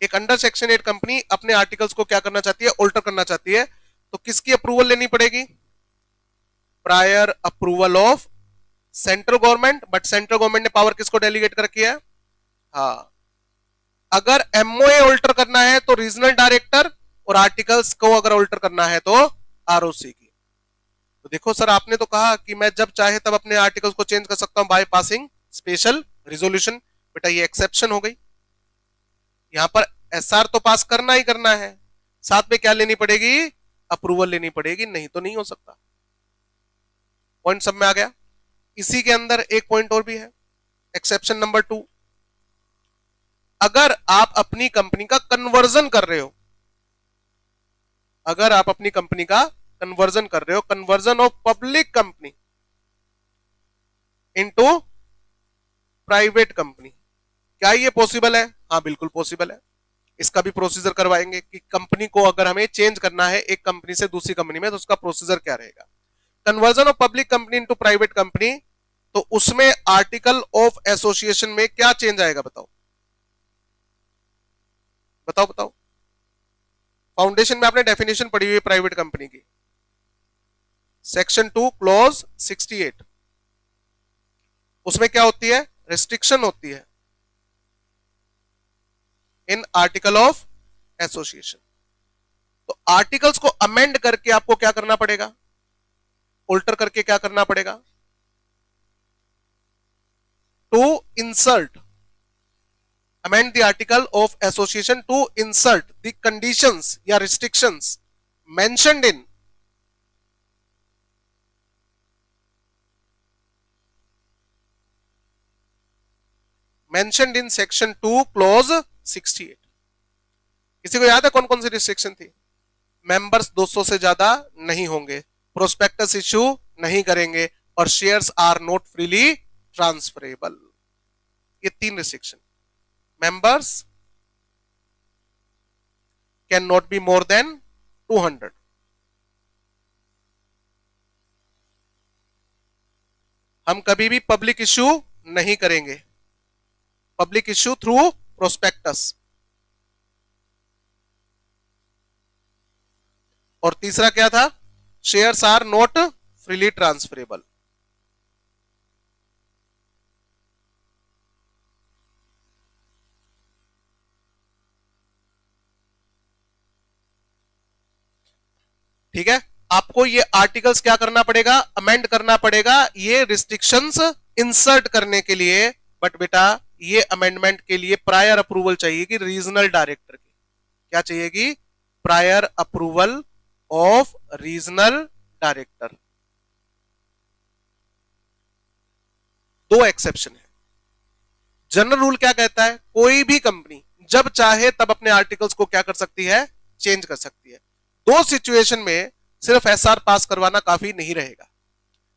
एक अंडर सेक्शन 8 कंपनी अपने आर्टिकल्स को क्या करना चाहती है? ऑल्टर करना चाहती है, तो किसकी अप्रूवल लेनी पड़ेगी? Prior approval of central government. But central government ने पावर किसको डेलीगेट कर किया है? हाँ, अगर एमओए ऑल्टर करना है तो रीजनल डायरेक्टर, और आर्टिकल्स को अगर ऑल्टर करना है तो आरओसी की। तो देखो सर, आपने तो कहा कि मैं जब चाहे तब अपने आर्टिकल्स को चेंज कर सकता हूं बाय पासिंग स्पेशल रिजोल्यूशन। बेटा ये एक्सेप्शन हो गई, यहां पर एसआर तो पास करना ही करना है, साथ में क्या लेनी पड़ेगी? अप्रूवल लेनी पड़ेगी, नहीं तो नहीं हो सकता। पॉइंट सब में आ गया। इसी के अंदर एक पॉइंट और भी है, एक्सेप्शन नंबर 2। अगर आप अपनी कंपनी का कन्वर्जन कर रहे हो, अगर आप अपनी कंपनी का कन्वर्जन कर रहे हो, conversion of public company into private company, क्या ये पॉसिबल है? हाँ बिल्कुल पॉसिबल है। इसका भी प्रोसीजर करवाएंगे कि कंपनी को अगर हमें चेंज करना है एक कंपनी से दूसरी कंपनी में तो उसका प्रोसीजर क्या रहेगा। Conversion of public company into private company, तो उसमें आर्टिकल ऑफ एसोसिएशन में क्या चेंज आएगा? बताओ बताओ बताओ। फाउंडेशन में आपने डेफिनेशन पढ़ी हुई है प्राइवेट कंपनी की, सेक्शन 2 क्लॉज 68, उसमें क्या होती है? रेस्ट्रिक्शन होती है इन आर्टिकल ऑफ एसोसिएशन। तो आर्टिकल्स को अमेंड करके आपको क्या करना पड़ेगा? ऑल्टर करके क्या करना पड़ेगा? To insert, amend the article of association to insert the conditions या restrictions mentioned in mentioned in section 2 close 68। किसी को याद है कौन कौन सी रिस्ट्रिक्शन थी? मेंबर्स 200 से ज्यादा नहीं होंगे, प्रोस्पेक्टस इश्यू नहीं करेंगे, और shares are not freely transferable. ये 3 restriction. Members can not be more than 200। हम कभी भी पब्लिक इश्यू नहीं करेंगे, पब्लिक इश्यू थ्रू प्रोस्पेक्टस। और तीसरा क्या था? Shares are not freely transferable. ठीक है, आपको ये आर्टिकल्स क्या करना पड़ेगा? अमेंड करना पड़ेगा ये रिस्ट्रिक्शंस इंसर्ट करने के लिए। बट बेटा ये अमेंडमेंट के लिए प्रायर अप्रूवल चाहिएगी रीजनल डायरेक्टर की। क्या चाहिएगी? Prior approval of regional director. 2 exception है। जनरल रूल क्या कहता है? कोई भी कंपनी जब चाहे तब अपने आर्टिकल्स को क्या कर सकती है? चेंज कर सकती है। 2 सिचुएशन में सिर्फ एसआर पास करवाना काफी नहीं रहेगा।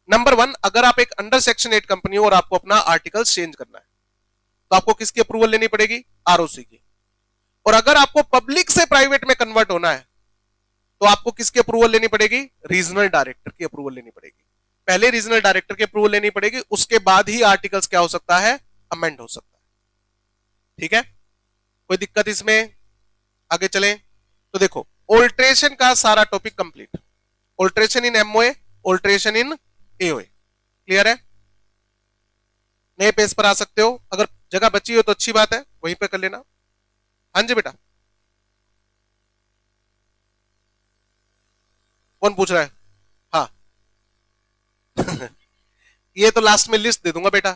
नंबर 1, अगर आप एक अंडर सेक्शन 8 कंपनी हो और आपको अपना आर्टिकल्स चेंज करना है तो आपको किसकी अप्रूवल लेनी पड़ेगी? आरओसी की। और अगर आपको पब्लिक से प्राइवेट में कन्वर्ट होना है तो आपको किसकी अप्रूवल लेनी पड़ेगी? रीजनल डायरेक्टर की अप्रूवल लेनी पड़ेगी। पहले रीजनल डायरेक्टर की अप्रूवल लेनी पड़ेगी, उसके बाद ही आर्टिकल्स क्या हो सकता है? अमेंड हो सकता है। ठीक है, कोई दिक्कत इसमें? आगे चलें तो देखो, ऑल्ट्रेशन का सारा टॉपिक कंप्लीट। ऑल्ट्रेशन इन एमओए, ऑल्ट्रेशन इन एओए, क्लियर है? नए पेज पर आ सकते हो, अगर जगह बची हो तो अच्छी बात है, वहीं पे कर लेना। हाँ जी बेटा, कौन पूछ रहा है? हाँ ये तो लास्ट में लिस्ट दे दूंगा बेटा।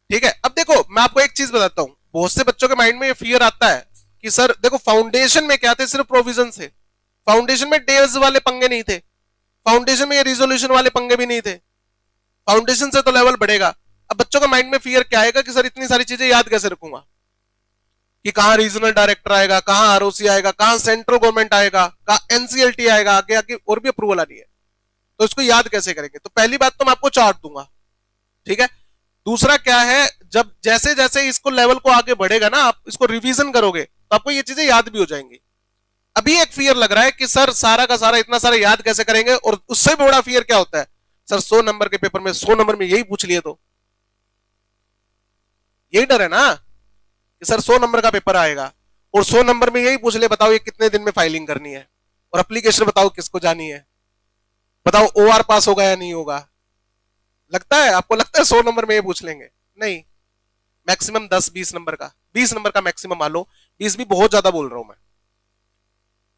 ठीक है, अब देखो मैं आपको एक चीज बताता हूं, बहुत से बच्चों के माइंड में ये फियर आता है कि सर देखो फाउंडेशन में क्या थे? सिर्फ प्रोविजन थे। फाउंडेशन में डेज वाले पंगे नहीं थे, फाउंडेशन में ये रिजोल्यूशन वाले पंगे भी नहीं थे। फाउंडेशन से तो लेवल बढ़ेगा। अब बच्चों के माइंड में फियर क्या आएगा कि सर इतनी सारी चीजें याद कैसे रखूंगा, कि कहां रीजनल डायरेक्टर आएगा, कहां आरओसी आएगा, कहां सेंट्रल गवर्नमेंट आएगा, कहां एनसीएलटी आएगा, आगे आगे और भी अप्रूवल आनी है, तो इसको याद कैसे करेंगे? तो पहली बात तो मैं आपको चार्ट दूंगा। ठीक है, दूसरा क्या है, जब जैसे जैसे इसको लेवल को आगे बढ़ेगा ना, आप इसको रिवीजन करोगे तो आपको ये चीजें याद भी हो जाएंगी। अभी एक फियर लग रहा है कि सर सारा का सारा इतना सारा याद कैसे करेंगे, और उससे बड़ा फियर क्या होता है? सर 100 नंबर के पेपर में 100 नंबर में यही पूछ लिए तो, यही डर है ना कि सर 100 नंबर का पेपर आएगा और 100 नंबर में यही पूछ ले, बताओ ये कितने दिन में फाइलिंग करनी है, और एप्लीकेशन बताओ किसको जानी है, बताओ ओआर पास होगा या नहीं होगा। लगता है आपको, लगता है 100 नंबर में ये पूछ लेंगे? नहीं, मैक्सिमम 10-20 नंबर का, 20 नंबर का मैक्सिमम मान लो, 20 भी बहुत ज्यादा बोल रहा हूं मैं।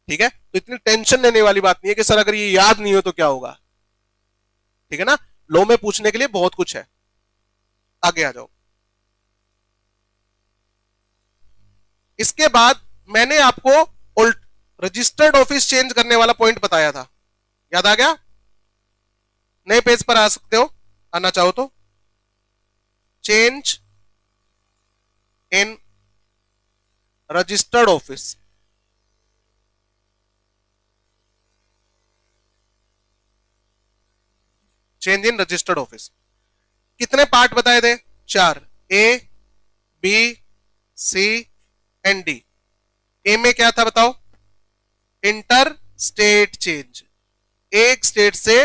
ठीक है, तो इतनी टेंशन लेने वाली बात नहीं है कि सर अगर ये याद नहीं हो तो क्या होगा। ठीक है ना, लो में पूछने के लिए बहुत कुछ है। आगे आ जाओ। इसके बाद मैंने आपको रजिस्टर्ड ऑफिस चेंज करने वाला पॉइंट बताया था, याद आ गया? नए पेज पर आ सकते हो, आना चाहो तो। Change in registered office, change in registered office कितने पार्ट बताए थे? 4, A B C and D. A में क्या था बताओ? इंटर स्टेट चेंज, एक स्टेट से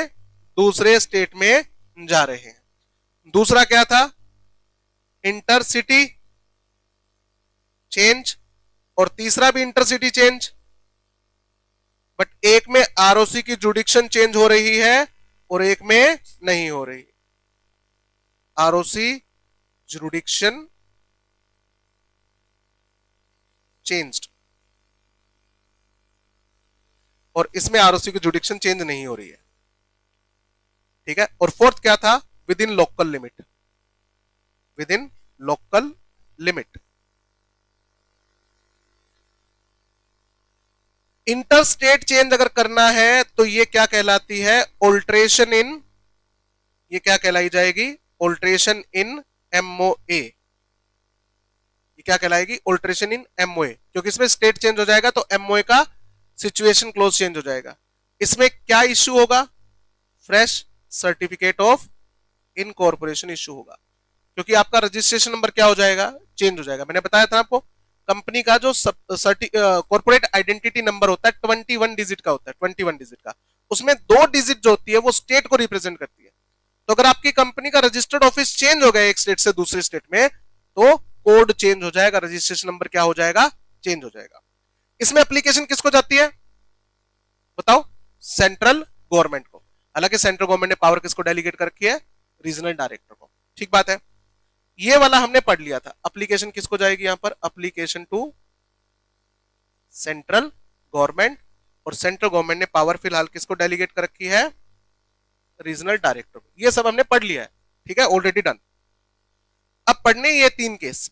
दूसरे स्टेट में जा रहे हैं। दूसरा क्या था? इंटर सिटी चेंज, और तीसरा भी इंटरसिटी चेंज, बट एक में आरओसी की जुडिक्शन चेंज हो रही है और एक में नहीं हो रही। आरओसी जुडिक्शन चेंज्ड, और इसमें आरओसी की जुडिक्शन चेंज नहीं हो रही है। ठीक है, और फोर्थ क्या था? With in local limit, with in local limit. Inter state change अगर करना है तो ये क्या कहलाती है? ऑल्ट्रेशन इन, ये क्या कहलाई जाएगी? ऑल्ट्रेशन इन एमओए, ये क्या कहलाएगी? ऑल्ट्रेशन इन एमओए, क्योंकि इसमें स्टेट चेंज हो जाएगा तो एमओए का सिचुएशन क्लोज चेंज हो जाएगा। इसमें क्या इश्यू होगा? Fresh certificate of incorporation issue होगा, क्योंकि आपका रजिस्ट्रेशन नंबर क्या हो जाएगा? चेंज हो जाएगा। मैंने बताया था आपको, कंपनी का जो कॉर्पोरेट आइडेंटिटी नंबर होता है 21 डिजिट का होता है, 21 डिजिट का, उसमें 2 डिजिट जो होती है वो स्टेट को रिप्रेजेंट करती है। तो अगर आपकी कंपनी का रजिस्टर्ड ऑफिस चेंज हो गया एक स्टेट से दूसरे स्टेट में, तो कोड चेंज हो जाएगा, रजिस्ट्रेशन नंबर क्या हो जाएगा? चेंज हो जाएगा। इसमें एप्लीकेशन किसको जाती है? बताओ। सेंट्रल गवर्नमेंट को। हालांकि सेंट्रल गवर्नमेंट ने पावर किसको डेलीगेट कर रखी है? रीजनल डायरेक्टर को। ठीक बात है, ये वाला हमने पढ़ लिया था। एप्लीकेशन किसको जाएगी यहां पर? एप्लीकेशन टू सेंट्रल गवर्नमेंट, और सेंट्रल गवर्नमेंट ने पावर फिलहाल किसको डेलीगेट कर रखी है? रीजनल डायरेक्टर को। ये सब हमने पढ़ लिया है, ठीक है, ऑलरेडी डन। अब पढ़ने ये 3 केस।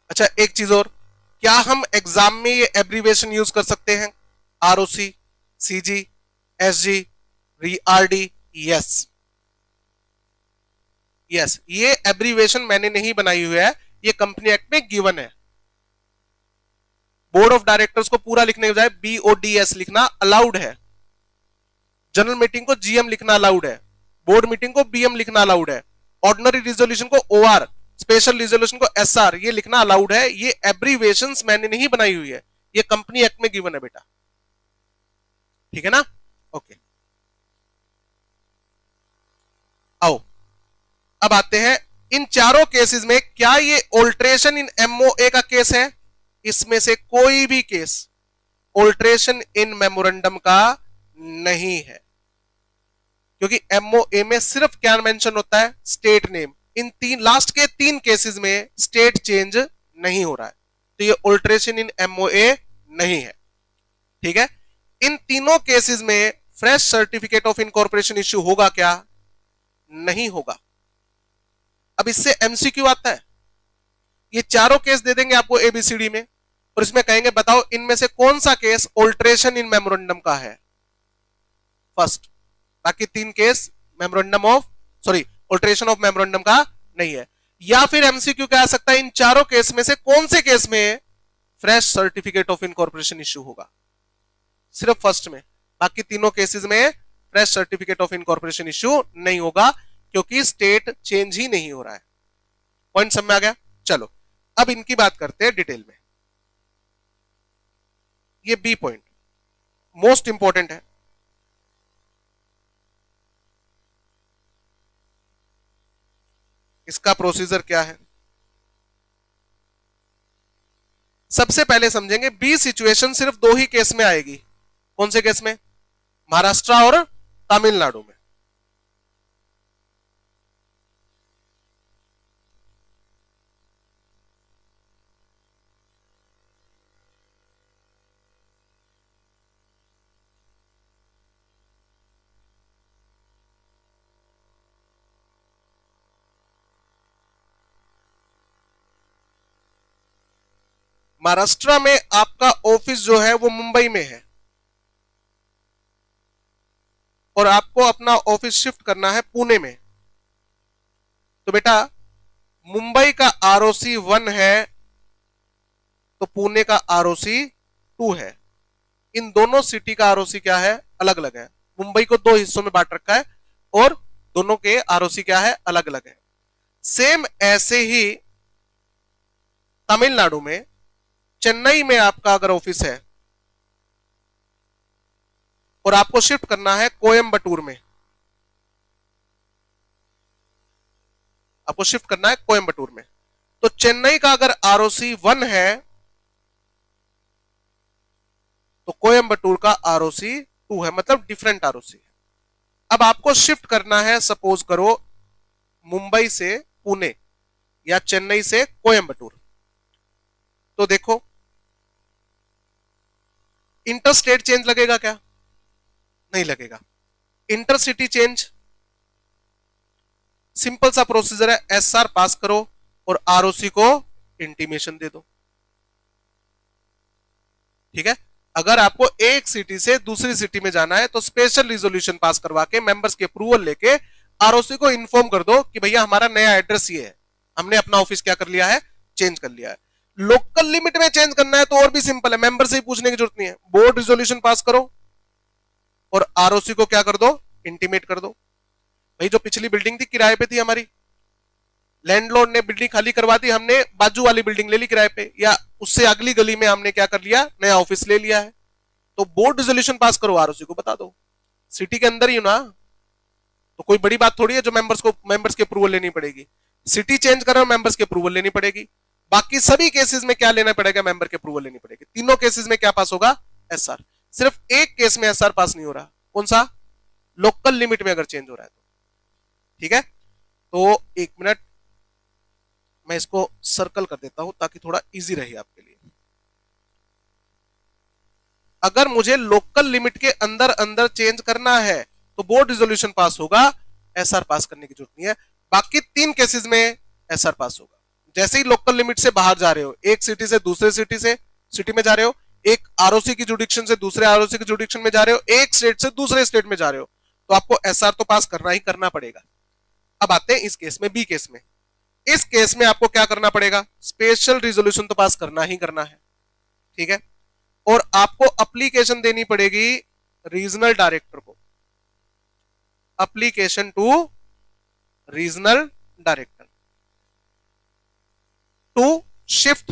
अच्छा, एक चीज और, क्या हम एग्जाम में ये एब्रीवेशन यूज कर सकते हैं? ROC, CG, SG, RD? Yes yes, ये एब्रीवेशन मैंने नहीं बनाई हुई है, ये कंपनी एक्ट में गिवन है। बोर्ड ऑफ डायरेक्टर्स को पूरा लिखने के बजाय बीओडीएस लिखना अलाउड है, जनरल मीटिंग को जीएम लिखना अलाउड है, बोर्ड मीटिंग को बीएम लिखना अलाउड है, ऑर्डिनरी रिजोल्यूशन को ओआर, स्पेशल रिजोल्यूशन को एसआर, ये लिखना अलाउड है। ये एब्रीवेशंस मैंने नहीं बनाई हुई है, ये कंपनी एक्ट में गिवन है बेटा, ठीक है ना? ओके, आओ अब आते हैं इन चारों केसेस में क्या ये ऑल्ट्रेशन इन एमओए का केस है? इसमें से कोई भी केस ऑल्ट्रेशन इन मेमोरेंडम का नहीं है, क्योंकि एमओए में सिर्फ क्या मेंशन होता है? State name. इन लास्ट के 3 केसेस में स्टेट चेंज नहीं हो रहा है, तो ये ऑल्ट्रेशन इन एमओए नहीं है, ठीक है। इन तीनों केसेस में fresh certificate of incorporation issue होगा क्या? नहीं होगा। अब इससे एमसीक्यू आता है, ये चारों केस दे देंगे आपको एबीसीडी में, और इसमें कहेंगे बताओ इनमें से कौन सा केस ऑल्ट्रेशन इन मेमोरेंडम का है? फर्स्ट। बाकी 3 case memorandum of alteration of memorandum का नहीं है। या फिर एमसीक्यू क्या आ सकता है, इन चारों केस में से कौन से केस में fresh certificate of incorporation issue होगा? सिर्फ फर्स्ट में, बाकी तीनों केसेस में fresh certificate of incorporation issue नहीं होगा, क्योंकि स्टेट चेंज ही नहीं हो रहा है। पॉइंट समझ में आ गया? चलो अब इनकी बात करते हैं डिटेल में। ये बी पॉइंट मोस्ट इंपॉर्टेंट है। इसका प्रोसीजर क्या है? सबसे पहले समझेंगे बी सिचुएशन सिर्फ 2 ही केस में आएगी। कौन से केस में? महाराष्ट्र और तमिलनाडु में। महाराष्ट्र में आपका ऑफिस जो है वो मुंबई में है, और आपको अपना ऑफिस शिफ्ट करना है पुणे में। तो बेटा मुंबई का आरओसी 1 है, तो पुणे का आरओसी 2 है। इन दोनों सिटी का आरओसी क्या है? अलग अलग है। मुंबई को 2 हिस्सों में बांट रखा है, और दोनों के आरओसी क्या है? अलग अलग है। सेम ऐसे ही तमिलनाडु में, चेन्नई में आपका अगर ऑफिस है और आपको शिफ्ट करना है कोयम्बटूर में, आपको शिफ्ट करना है कोयम्बटूर में, तो चेन्नई का अगर आरओसी 1 है तो कोयम्बटूर का आरओसी 2 है, मतलब डिफरेंट आरओसी है। अब आपको शिफ्ट करना है, सपोज करो मुंबई से पुणे या चेन्नई से कोयम्बटूर, तो देखो इंटरस्टेट चेंज लगेगा क्या? नहीं लगेगा। इंटरसिटी चेंज, सिंपल सा प्रोसीजर है, एसआर पास करो, और आरओसी को इंटीमेशन दे दो। ठीक है, अगर आपको एक सिटी से दूसरी सिटी में जाना है तो स्पेशल रिजोल्यूशन पास करवा के मेंबर्स के अप्रूवल लेके आरओसी को इन्फॉर्म कर दो कि भैया हमारा नया एड्रेस ये है, हमने अपना ऑफिस क्या कर लिया है, चेंज कर लिया है। लोकल लिमिट में चेंज करना है तो और भी सिंपल है, मेंबर से ही पूछने की जरूरत नहीं है, बोर्ड रिजोल्यूशन पास करो और आरओसी को क्या कर दो, इंटीमेट कर दो। भाई जो पिछली बिल्डिंग थी किराए पे थी हमारी, लैंडलॉर्ड ने बिल्डिंग खाली करवा दी, हमने बाजू वाली बिल्डिंग ले ली किराए पे, या उससे अगली गली में हमने क्या कर लिया, नया ऑफिस ले लिया है, तो बोर्ड रिजोल्यूशन पास करो, आरओसी को बता दो। सिटी के अंदर ही ना, तो कोई बड़ी बात थोड़ी है जो मेंबर्स के अप्रूवल लेनी पड़ेगी। सिटी चेंज कर रहे हो, मेंबर्स के अप्रूवल लेनी पड़ेगी। बाकी सभी केसेस में क्या लेना पड़ेगा, मेंबर के अप्रूवल लेनी पड़ेगी। तीनों केसेस में क्या पास होगा, एसआर। सिर्फ एक केस में एसआर पास नहीं हो रहा, कौन सा, लोकल लिमिट में अगर चेंज हो रहा है तो। ठीक है, तो एक मिनट मैं इसको सर्कल कर देता हूं ताकि थोड़ा इजी रहे आपके लिए। अगर मुझे लोकल लिमिट के अंदर अंदर चेंज करना है तो बोर्ड रिजोल्यूशन पास होगा, एसआर पास करने की जरूरत नहीं है। बाकी तीन केसेस में एसआर पास होगा। जैसे ही लोकल लिमिट से बाहर जा रहे हो, एक सिटी से दूसरे सिटी में जा रहे हो, एक आरओसी की जुडिक्शन से दूसरे आरओसी की जुडिक्शन में जा रहे हो, एक स्टेट से दूसरे स्टेट में जा रहे हो, तो आपको एसआर तो पास करना ही करना पड़ेगा। अब आते हैं इस केस में, बी केस में। इस केस में आपको क्या करना पड़ेगा, स्पेशल रिजोल्यूशन तो पास करना ही करना है। ठीक है, और आपको अप्लीकेशन देनी पड़ेगी रीजनल डायरेक्टर को, application to regional director to shift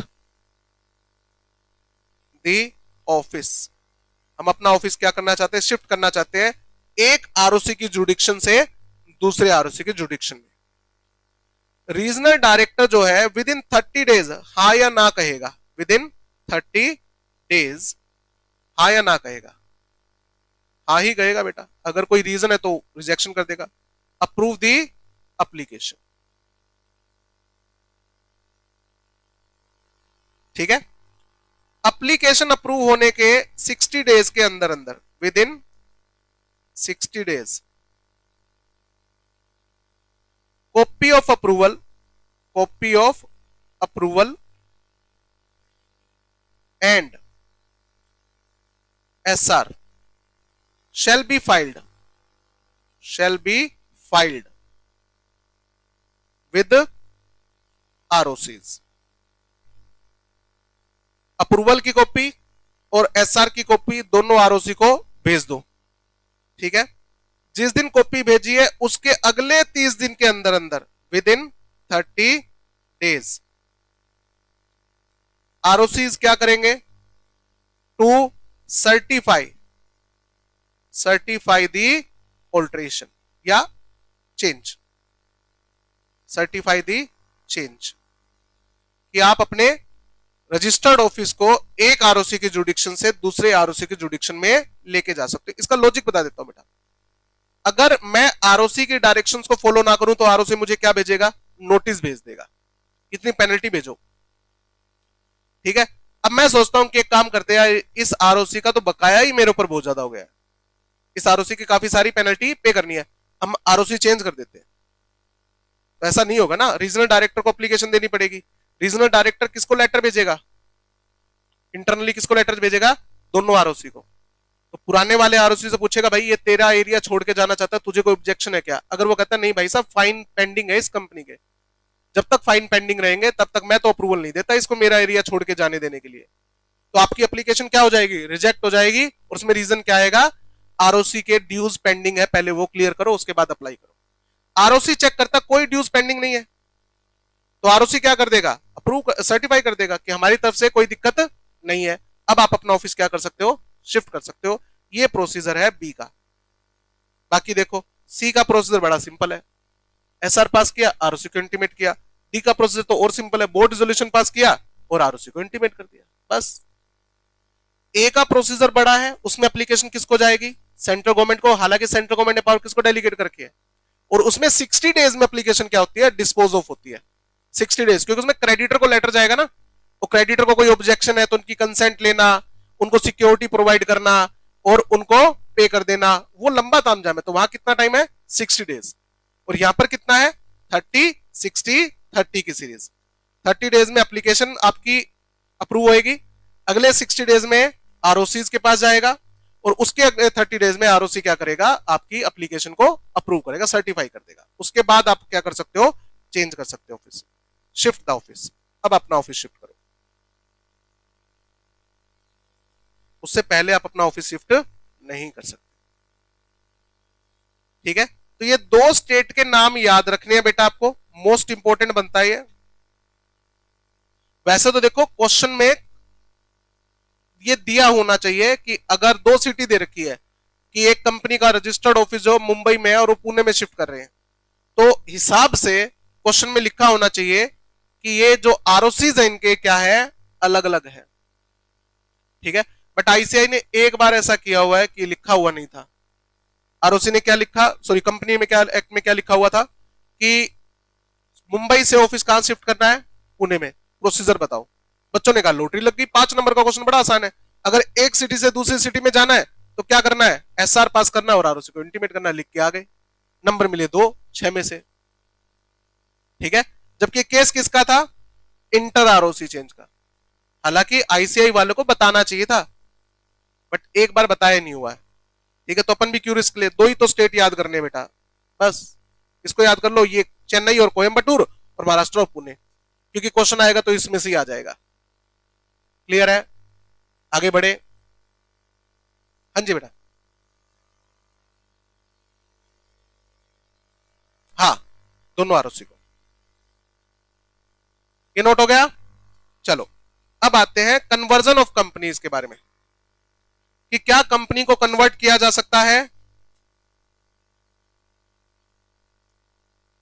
the office. हम अपना ऑफिस क्या करना चाहते हैं, शिफ्ट करना चाहते हैं एक आरओसी की जुडिक्शन से दूसरे आरओसी की जुडिक्शन में। रीजनल डायरेक्टर जो है विद इन 30 डेज हा या ना कहेगा, विद इन 30 डेज हा या ना कहेगा, हा ही कहेगा बेटा, अगर कोई रीजन है तो रिजेक्शन कर देगा। Approve the application. ठीक है, एप्लीकेशन अप्रूव होने के 60 डेज के अंदर अंदर, with in 60 days, copy of approval and SR shall be filed with ROCs। Approval की कॉपी और SR की कॉपी दोनों ROC को भेज दो। ठीक है, जिस दिन कॉपी भेजी है उसके अगले 30 दिन के अंदर अंदर, विद इन 30 डेज, ROCs क्या करेंगे, टू सर्टिफाई दी ऑल्ट्रेशन या चेंज, सर्टिफाई दी चेंज, कि आप अपने रजिस्टर्ड ऑफिस को एक आरओसी की जुडिक्शन से दूसरे आरओसी की जुडिक्शन में लेके जा सकते हो। इसका लॉजिक बता देता हूं बेटा, अगर मैं आरओसी की डायरेक्शंस को फॉलो ना करूं तो आरओसी मुझे क्या भेजेगा, नोटिस भेज देगा, इतनी पेनल्टी भेजो। ठीक है, अब मैं सोचता हूं कि एक काम करते हैं, इस आरओसी का तो बकाया ही मेरे ऊपर बहुत ज्यादा हो गया है, इस आरओसी की काफी सारी पेनल्टी पे करनी है, हम आरओसी चेंज कर देते हैं। तो ऐसा नहीं होगा ना, रीजनल डायरेक्टर को एप्लीकेशन देनी पड़ेगी। रीजनल डायरेक्टर किसको लेटर भेजेगा, इंटरनली किसको लेटर भेजेगा, दोनों आरओसी को। तो पुराने वाले आरओसी से पूछेगा भाई ये तेरा एरिया छोड़ के जाना चाहता है, तुझे कोई ऑब्जेक्शन है क्या? अगर वो कहता है नहीं भाई साहब फाइन पेंडिंग है इस कंपनी के, जब तक फाइन पेंडिंग रहेंगे तब तक मैं तो अप्रूवल नहीं देता इसको मेरा एरिया छोड़ के जाने देने के लिए, तो आपकी एप्लीकेशन क्या हो जाएगी, रिजेक्ट हो जाएगी। और उसमें रीजन क्या आएगा, आरओसी के ड्यूज पेंडिंग है, पहले वो क्लियर करो उसके बाद अप्लाई करो। आरओसी चेक करता कोई ड्यूज पेंडिंग नहीं है तो आरओसी क्या कर देगा, अप्रूव सर्टिफाई कर देगा कि हमारी तरफ से कोई दिक्कत नहीं है, अब आप अपना ऑफिस क्या कर सकते हो, शिफ्ट कर सकते हो। ये प्रोसीजर है बी का। बाकी देखो सी का प्रोसीजर बड़ा सिंपल है, एसआर पास किया, आरओसी को इंटीमेट किया। डी का प्रोसीजर तो और सिंपल है, बोर्ड रिजोल्यूशन पास किया और आरओसी को इंटीमेट कर दिया, बस। ए का प्रोसीजर बड़ा है, उसमें एप्लीकेशन किसको जाएगी, सेंट्रल गवर्नमेंट को, हालांकि सेंट्रल गवर्नमेंट ने पावर किसको डेलीगेट करके है, और उसमें 60 डेज में एप्लीकेशन क्या होती है, डिस्पोज ऑफ होती है 60 डेज, क्योंकि उसमें क्रेडिटर को लेटर जाएगा ना, और क्रेडिटर को कोई ऑब्जेक्शन है तो उनकी कंसेंट लेना, उनको सिक्योरिटी प्रोवाइड करना और उनको पे कर देना, वो लंबा तामझाम है। तो वहां कितना टाइम है, 60 डेज, और यहां पर कितना है 30 60 30 की सीरीज। 30 डेज में एप्लीकेशन आपकी अप्रूव होएगी, अगले 60 डेज में आरओसी के पास जाएगा, और उसके अगले 30 डेज में आरओसी क्या करेगा, आपकी एप्लीकेशन को अप्रूव करेगा, सर्टिफाई कर देगा। उसके बाद आप क्या कर सकते हो, चेंज कर सकते हो ऑफिस, शिफ्ट द ऑफिस। अब अपना ऑफिस शिफ्ट करो, उससे पहले आप अपना ऑफिस शिफ्ट नहीं कर सकते। ठीक है, तो ये दो स्टेट के नाम याद रखने हैं बेटा, आपको मोस्ट इंपोर्टेंट बनता है ये। वैसे तो देखो क्वेश्चन में ये दिया होना चाहिए कि अगर दो सिटी दे रखी है कि एक कंपनी का रजिस्टर्ड ऑफिस जो मुंबई में है और वो पुणे में शिफ्ट कर रहे हैं, तो हिसाब से क्वेश्चन में लिखा होना चाहिए कि ये जो आरओसीज है इनके क्या है, अलग अलग है। ठीक है, बट आईसीआई ने एक बार ऐसा किया हुआ है कि लिखा हुआ नहीं था। आरओसी ने क्या लिखा, सॉरी कंपनी में क्या, एक्ट में क्या लिखा हुआ था कि मुंबई से ऑफिस कहां शिफ्ट करना है, पुणे में, प्रोसीजर बताओ। बच्चों ने कहा लॉटरी लग गई, 5 नंबर का क्वेश्चन बड़ा आसान है। अगर एक सिटी से दूसरी सिटी में जाना है तो क्या करना है, एसआर पास करना है और आरओसी को इंटीमेट करना है, लिख के आ गए, नंबर मिले 2 6 में से। ठीक है, जबकि केस किसका था, इंटर आरओसी चेंज का। हालांकि आईसीआई वालों को बताना चाहिए था, बट एक बार बताया नहीं हुआ है। ठीक है, तो अपन भी क्यों रिस्क ले, 2 ही तो स्टेट याद करने बेटा, बस इसको याद कर लो, ये चेन्नई और कोयम्बटूर और महाराष्ट्र और पुणे, क्योंकि क्वेश्चन आएगा तो इसमें से ही आ जाएगा। क्लियर है, आगे बढ़े। हाँ जी बेटा, हाँ दोनों आरओसी को, ये नोट हो गया। चलो अब आते हैं कन्वर्जन ऑफ कंपनीज के बारे में, कि क्या कंपनी को कन्वर्ट किया जा सकता है।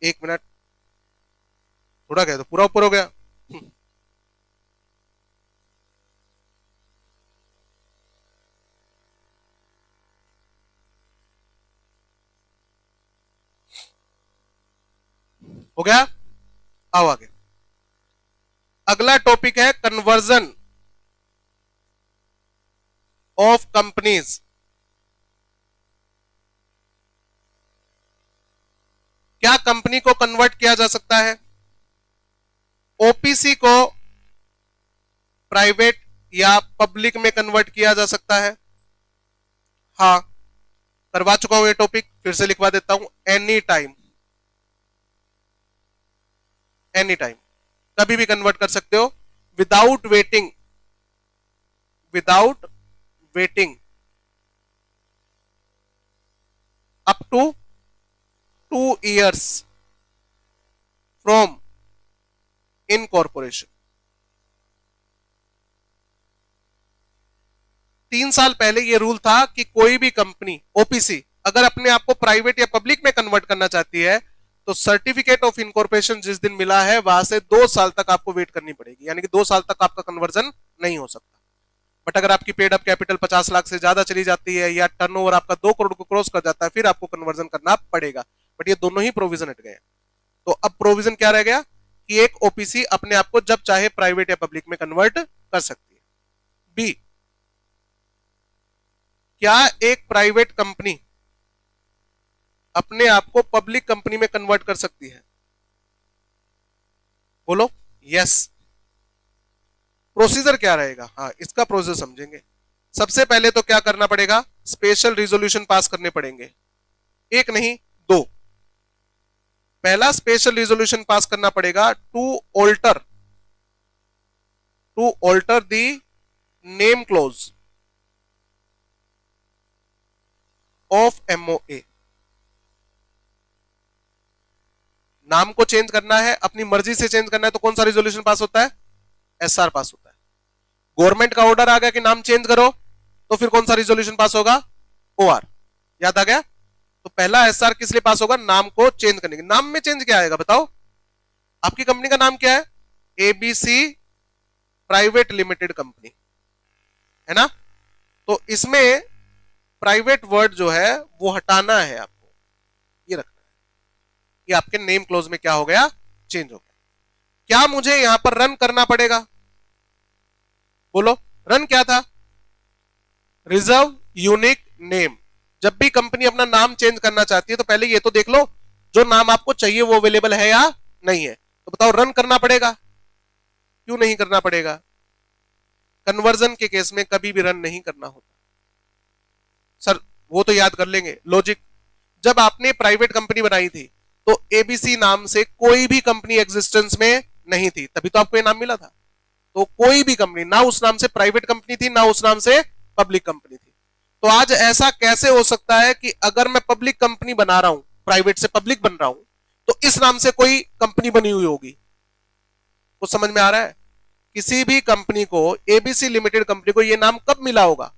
1 मिनट, थोड़ा गया तो पूरा ऊपर हो गया। हो गया, आओ आगे। अगला टॉपिक है कन्वर्जन ऑफ कंपनीज। क्या कंपनी को कन्वर्ट किया जा सकता है, ओपीसी को प्राइवेट या पब्लिक में कन्वर्ट किया जा सकता है। हाँ करवा चुका हूं ये टॉपिक, फिर से लिखवा देता हूं, एनी टाइम, एनी टाइम कभी भी कन्वर्ट कर सकते हो, without waiting, without waiting up to 2 years from incorporation. 3 साल पहले यह रूल था कि कोई भी कंपनी ओपीसी अगर अपने आप को प्राइवेट या पब्लिक में कन्वर्ट करना चाहती है तो सर्टिफिकेट ऑफ इनकॉर्पोरेशन जिस दिन मिला है वहां से 2 साल तक आपको वेट करनी पड़ेगी, यानी कि 2 साल तक आपका कन्वर्जन नहीं हो सकता। बट अगर आपकी पेड अप कैपिटल 50 लाख से ज्यादा चली जाती है या टर्नओवर आपका 2 करोड़ को क्रॉस कर जाता है, फिर आपको कन्वर्जन करना पड़ेगा। बट ये दोनों ही प्रोविजन हट गए। तो अब प्रोविजन क्या रह गया कि एक ओपीसी अपने आप को जब चाहे प्राइवेट या पब्लिक में कन्वर्ट कर सकती है। बी, क्या एक प्राइवेट कंपनी अपने आप को पब्लिक कंपनी में कन्वर्ट कर सकती है, बोलो यस। प्रोसीजर क्या रहेगा, हाँ इसका प्रोसेस समझेंगे। सबसे पहले तो क्या करना पड़ेगा, स्पेशल रिजोल्यूशन पास करने पड़ेंगे, एक नहीं 2। पहला स्पेशल रिजोल्यूशन पास करना पड़ेगा to alter the name clause of MOA. नाम को चेंज करना है, अपनी मर्जी से चेंज करना है, तो कौन सा रिजोल्यूशन पास होता है, एसआर पास होता है। गवर्नमेंट का ऑर्डर आ गया कि नाम चेंज करो, तो फिर कौन सा रिजोल्यूशन पास होगा, ओआर। याद आ गया, तो पहला एसआर किस लिए पास होगा, नाम को चेंज करने के। नाम में चेंज क्या आएगा बताओ, आपकी कंपनी का नाम क्या है, एबीसी प्राइवेट लिमिटेड कंपनी है ना, तो इसमें प्राइवेट वर्ड जो है वो हटाना है आपको, ये रखना है कि आपके नेम क्लोज में क्या हो गया, चेंज हो गया। क्या मुझे यहां पर रन करना पड़ेगा, बोलो रन क्या था, रिजर्व यूनिक नेम। जब भी कंपनी अपना नाम चेंज करना चाहती है तो पहले ये तो देख लो जो नाम आपको चाहिए वो अवेलेबल है या नहीं है, तो बताओ रन करना पड़ेगा। क्यों नहीं करना पड़ेगा? कन्वर्जन के केस में कभी भी रन नहीं करना होता। सर वो तो याद कर लेंगे लॉजिक। जब आपने प्राइवेट कंपनी बनाई थी तो एबीसी नाम से कोई भी कंपनी एग्जिस्टेंस में नहीं थी, तभी तो आपको ये नाम मिला था। तो कोई भी कंपनी ना उस नाम से प्राइवेट कंपनी थी ना उस नाम से पब्लिक कंपनी थी। तो आज ऐसा कैसे हो सकता है कि अगर मैं पब्लिक कंपनी बना रहा हूं, प्राइवेट से पब्लिक बन रहा हूं, तो इस नाम से कोई कंपनी बनी हुई होगी? कुछ समझ में आ रहा है? किसी भी कंपनी को, एबीसी लिमिटेड कंपनी को, यह नाम कब मिला होगा?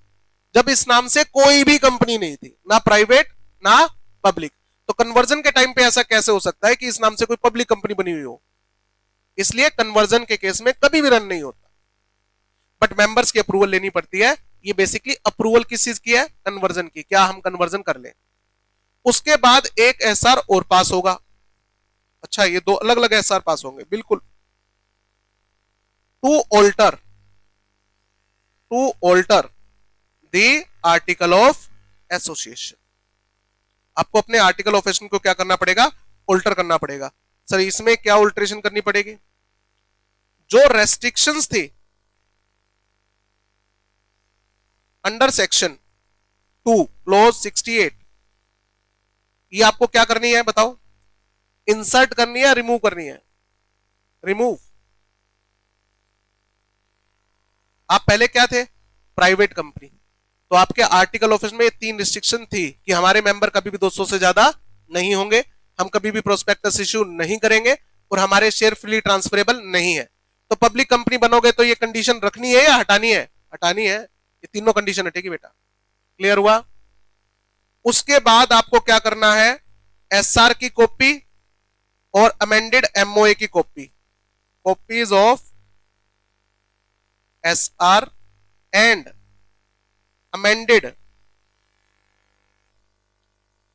जब इस नाम से कोई भी कंपनी नहीं थी, ना प्राइवेट ना पब्लिक। तो कन्वर्जन के टाइम पे ऐसा कैसे हो सकता है कि इस नाम से कोई पब्लिक कंपनी बनी हुई हो? इसलिए कन्वर्जन के केस में कभी भी रन नहीं होता, बट मेंबर्स की अप्रूवल लेनी पड़ती है। ये बेसिकली अप्रूवल किस चीज की है? कन्वर्जन की। क्या हम कन्वर्जन कर लें? उसके बाद एक एसआर और पास होगा। अच्छा, ये दो अलग अलग एसआर पास होंगे, बिल्कुल। To alter the article of association. आपको अपने आर्टिकल ऑफ एसोसिएशन को क्या करना पड़ेगा? ऑल्टर करना पड़ेगा। सर इसमें क्या ऑल्टरेशन करनी पड़ेगी? जो रेस्ट्रिक्शंस थी अंडर सेक्शन 2 क्लोज 68, ये आपको क्या करनी है बताओ? इंसर्ट करनी है, रिमूव करनी है? रिमूव। आप पहले क्या थे? Private company. तो आपके आर्टिकल ऑफ में 3 रिस्ट्रिक्शन थी कि हमारे मेंबर कभी भी 200 से ज्यादा नहीं होंगे, हम कभी भी प्रोस्पेक्टस इश्यू नहीं करेंगे, और हमारे शेयर फ्रीली ट्रांसफरेबल नहीं है। तो पब्लिक कंपनी बनोगे तो ये कंडीशन रखनी है या हटानी है? हटानी है। ये तीनों कंडीशन हटेगी बेटा। क्लियर हुआ? उसके बाद आपको क्या करना है? एसआर की कॉपी और अमेंडेड एमओए की copy, copies of SR and amended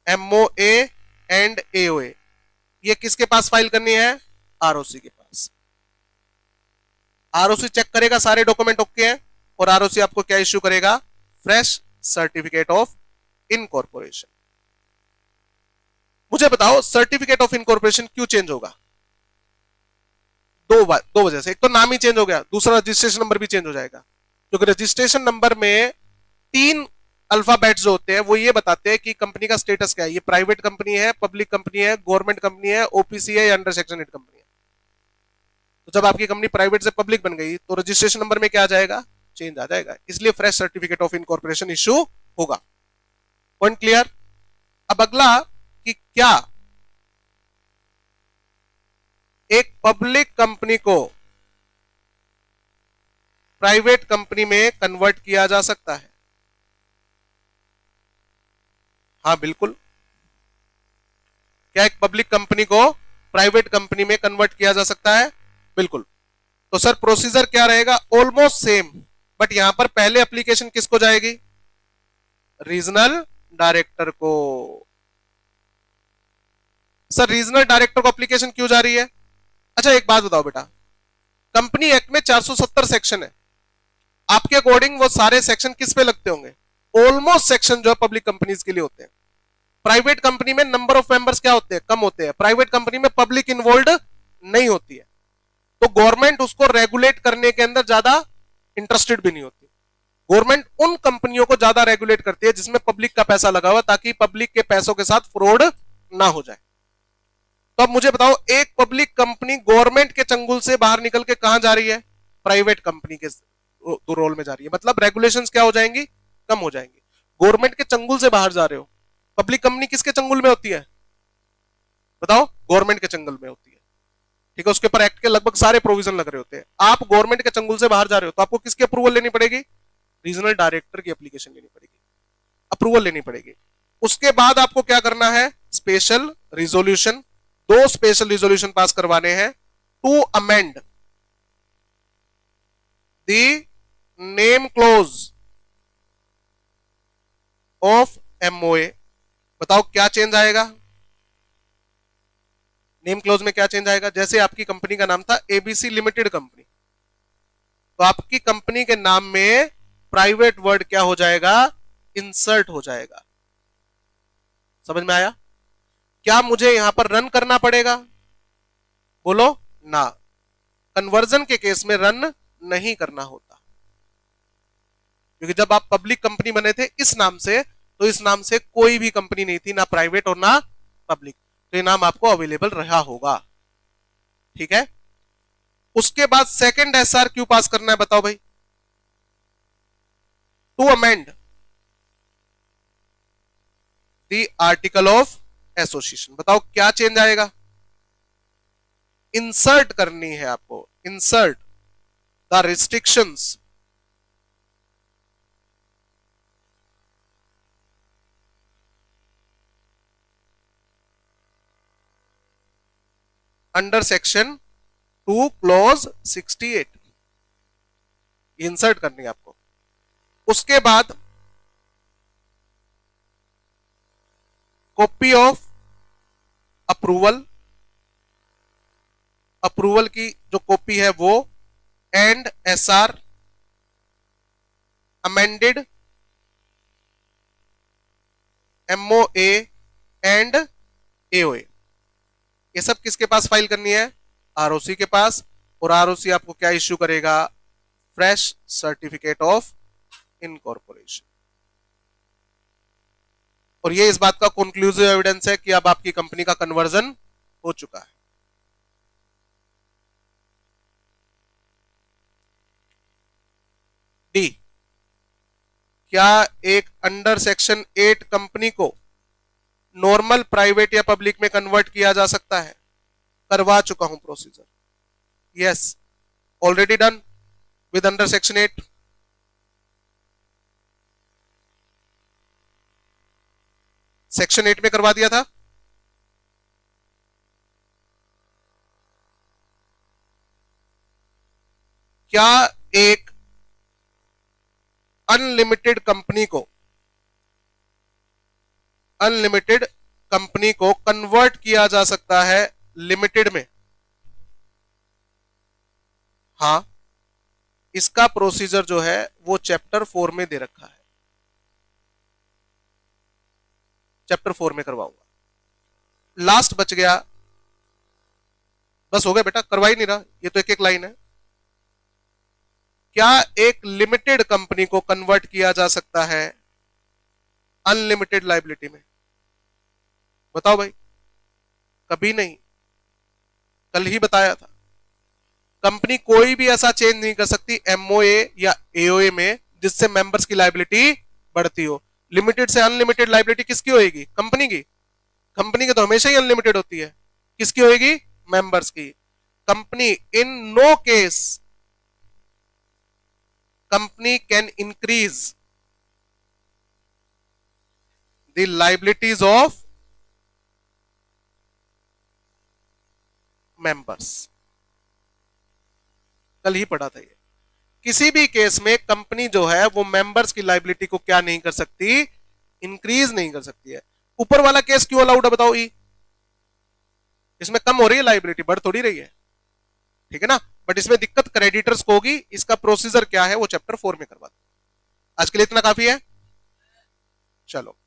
MOA and AOA, ये किसके पास फाइल करनी है? आरओसी के पास। आरओसी चेक करेगा सारे डॉक्यूमेंट ओके हैं, और आरओसी आपको क्या इश्यू करेगा? Fresh certificate of incorporation. मुझे बताओ सर्टिफिकेट ऑफ इनकॉर्पोरेशन क्यों चेंज होगा? दो वजह से। एक तो नाम ही चेंज हो गया, दूसरा रजिस्ट्रेशन नंबर भी चेंज हो जाएगा, क्योंकि रजिस्ट्रेशन नंबर में 3 अल्फाबेट्स जो होते हैं वो ये बताते हैं कि कंपनी का स्टेटस क्या है। ये प्राइवेट कंपनी है, पब्लिक कंपनी है, गवर्नमेंट कंपनी है, ओपीसी है या अंडर सेक्शन 8 कंपनी है। तो जब आपकी कंपनी प्राइवेट से पब्लिक बन गई तो रजिस्ट्रेशन नंबर में क्या आ जाएगा? चेंज आ जाएगा। इसलिए fresh certificate of incorporation issue होगा। Point clear? अब अगला कि क्या एक पब्लिक कंपनी को प्राइवेट कंपनी में कन्वर्ट किया जा सकता है? हाँ बिल्कुल। क्या एक पब्लिक कंपनी को प्राइवेट कंपनी में कन्वर्ट किया जा सकता है? बिल्कुल। तो सर प्रोसीजर क्या रहेगा? ऑलमोस्ट सेम, बट यहां पर पहले एप्लीकेशन किसको जाएगी? रीजनल डायरेक्टर को। सर रीजनल डायरेक्टर को एप्लीकेशन क्यों जा रही है? अच्छा एक बात बताओ बेटा, कंपनी एक्ट में 470 सेक्शन है, आपके अकॉर्डिंग वो सारे सेक्शन किस पे लगते होंगे? ऑलमोस्ट सेक्शन जो है पब्लिक कंपनीज के लिए होते हैं। प्राइवेट कंपनी में नंबर ऑफ मेंबर्स क्या होते हैं? कम होते हैं। प्राइवेट कंपनी में पब्लिक इन्वॉल्व नहीं होती है, तो गवर्नमेंट उसको रेगुलेट करने के अंदर ज्यादा इंटरेस्टेड भी नहीं होती। गवर्नमेंट उन कंपनियों को ज्यादा रेगुलेट करती है जिसमें पब्लिक का पैसा लगा हुआ, ताकि पब्लिक के पैसों के साथ फ्रॉड ना हो जाए। तो अब मुझे बताओ, एक पब्लिक कंपनी गवर्नमेंट के चंगुल से बाहर निकल के कहां जा रही है? प्राइवेट कंपनी के रोल में जा रही है। मतलब रेगुलेशंस क्या हो जाएंगी? कम हो जाएंगी। गवर्नमेंट के चंगुल से बाहर जा रहे हो। पब्लिक कंपनी किसके चंगुल में होती है? बताओ। गवर्नमेंट के चंगुल में होती है। ठीक है, उसके ऊपर एक्ट के लगभग सारे प्रोविजन लग रहे होते हैं। आप गवर्नमेंट के चंगुल से बाहर जा रहे हो तो आपको किसकी अप्रूवल लेनी पड़ेगी? रीजनल डायरेक्टर की एप्लीकेशन लेनी पड़ेगी, अप्रूवल लेनी पड़ेगी। उसके बाद आपको क्या करना है? Special resolution, 2 special resolution pass करवाने हैं to amend the name clause of MOA. बताओ क्या चेंज आएगा? नेम क्लोज में क्या चेंज आएगा? जैसे आपकी कंपनी का नाम था एबीसी लिमिटेड कंपनी, तो आपकी कंपनी के नाम में प्राइवेट वर्ड क्या हो जाएगा? इंसर्ट हो जाएगा। समझ में आया? क्या मुझे यहां पर रन करना पड़ेगा? बोलो ना। कन्वर्जन के केस में रन नहीं करना होता, क्योंकि जब आप पब्लिक कंपनी बने थे इस नाम से, तो इस नाम से कोई भी कंपनी नहीं थी, ना प्राइवेट और ना पब्लिक, तो ये नाम आपको अवेलेबल रहा होगा। ठीक है, उसके बाद सेकंड एसआर क्यों पास करना है बताओ भाई? To amend the article of association. बताओ क्या चेंज आएगा? इंसर्ट करनी है आपको, insert the restrictions under section 2 clause 68, insert करनी है आपको। उसके बाद कॉपी ऑफ अप्रूवल, अप्रूवल की जो कॉपी है वो, and SR amended MOA and AOA, ये सब किसके पास फाइल करनी है? आरओसी के पास। और आरओसी आपको क्या इश्यू करेगा? Fresh certificate of incorporation. और ये इस बात का कंक्लूसिव एविडेंस है कि अब आपकी कंपनी का कन्वर्जन हो चुका है। डी, क्या एक अंडर सेक्शन 8 कंपनी को नॉर्मल, प्राइवेट या पब्लिक में कन्वर्ट किया जा सकता है? करवा चुका हूं procedure, yes, already done with under section 8। Section 8 में करवा दिया था। क्या एक अनलिमिटेड कंपनी को, अनलिमिटेड कंपनी को कन्वर्ट किया जा सकता है लिमिटेड में? हां, इसका प्रोसीजर जो है वो चैप्टर 4 में दे रखा है, चैप्टर 4 में करवाऊंगा। लास्ट बच गया, बस हो गया बेटा, करवा ही नहीं रहा, ये तो एक एक लाइन है। क्या एक लिमिटेड कंपनी को कन्वर्ट किया जा सकता है अनलिमिटेड लायबिलिटी में? बताओ भाई। कभी नहीं, कल ही बताया था। कंपनी कोई भी ऐसा चेंज नहीं कर सकती एमओए या एओए में जिससे मेंबर्स की लायबिलिटी बढ़ती हो। लिमिटेड से अनलिमिटेड लायबिलिटी किसकी होगी? कंपनी की। कंपनी की तो हमेशा ही अनलिमिटेड होती है, किसकी होगी? मेंबर्स की। Company in no case, company can increase the liabilities of members. कल ही पढ़ा था ये। किसी भी केस में कंपनी जो है वो मेंबर्स की लायबिलिटी को क्या नहीं कर सकती? इंक्रीज नहीं कर सकती है। ऊपर वाला केस क्यों अलाउड है बताओ? इसमें कम हो रही है लायबिलिटी, बढ़ थोड़ी रही है, ठीक है ना। बट इसमें दिक्कत क्रेडिटर्स को होगी। इसका प्रोसीजर क्या है वो चैप्टर 4 में करवा दो। आज के लिए इतना काफी है। चलो,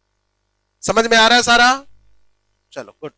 समझ में आ रहा है सारा? चलो गुड।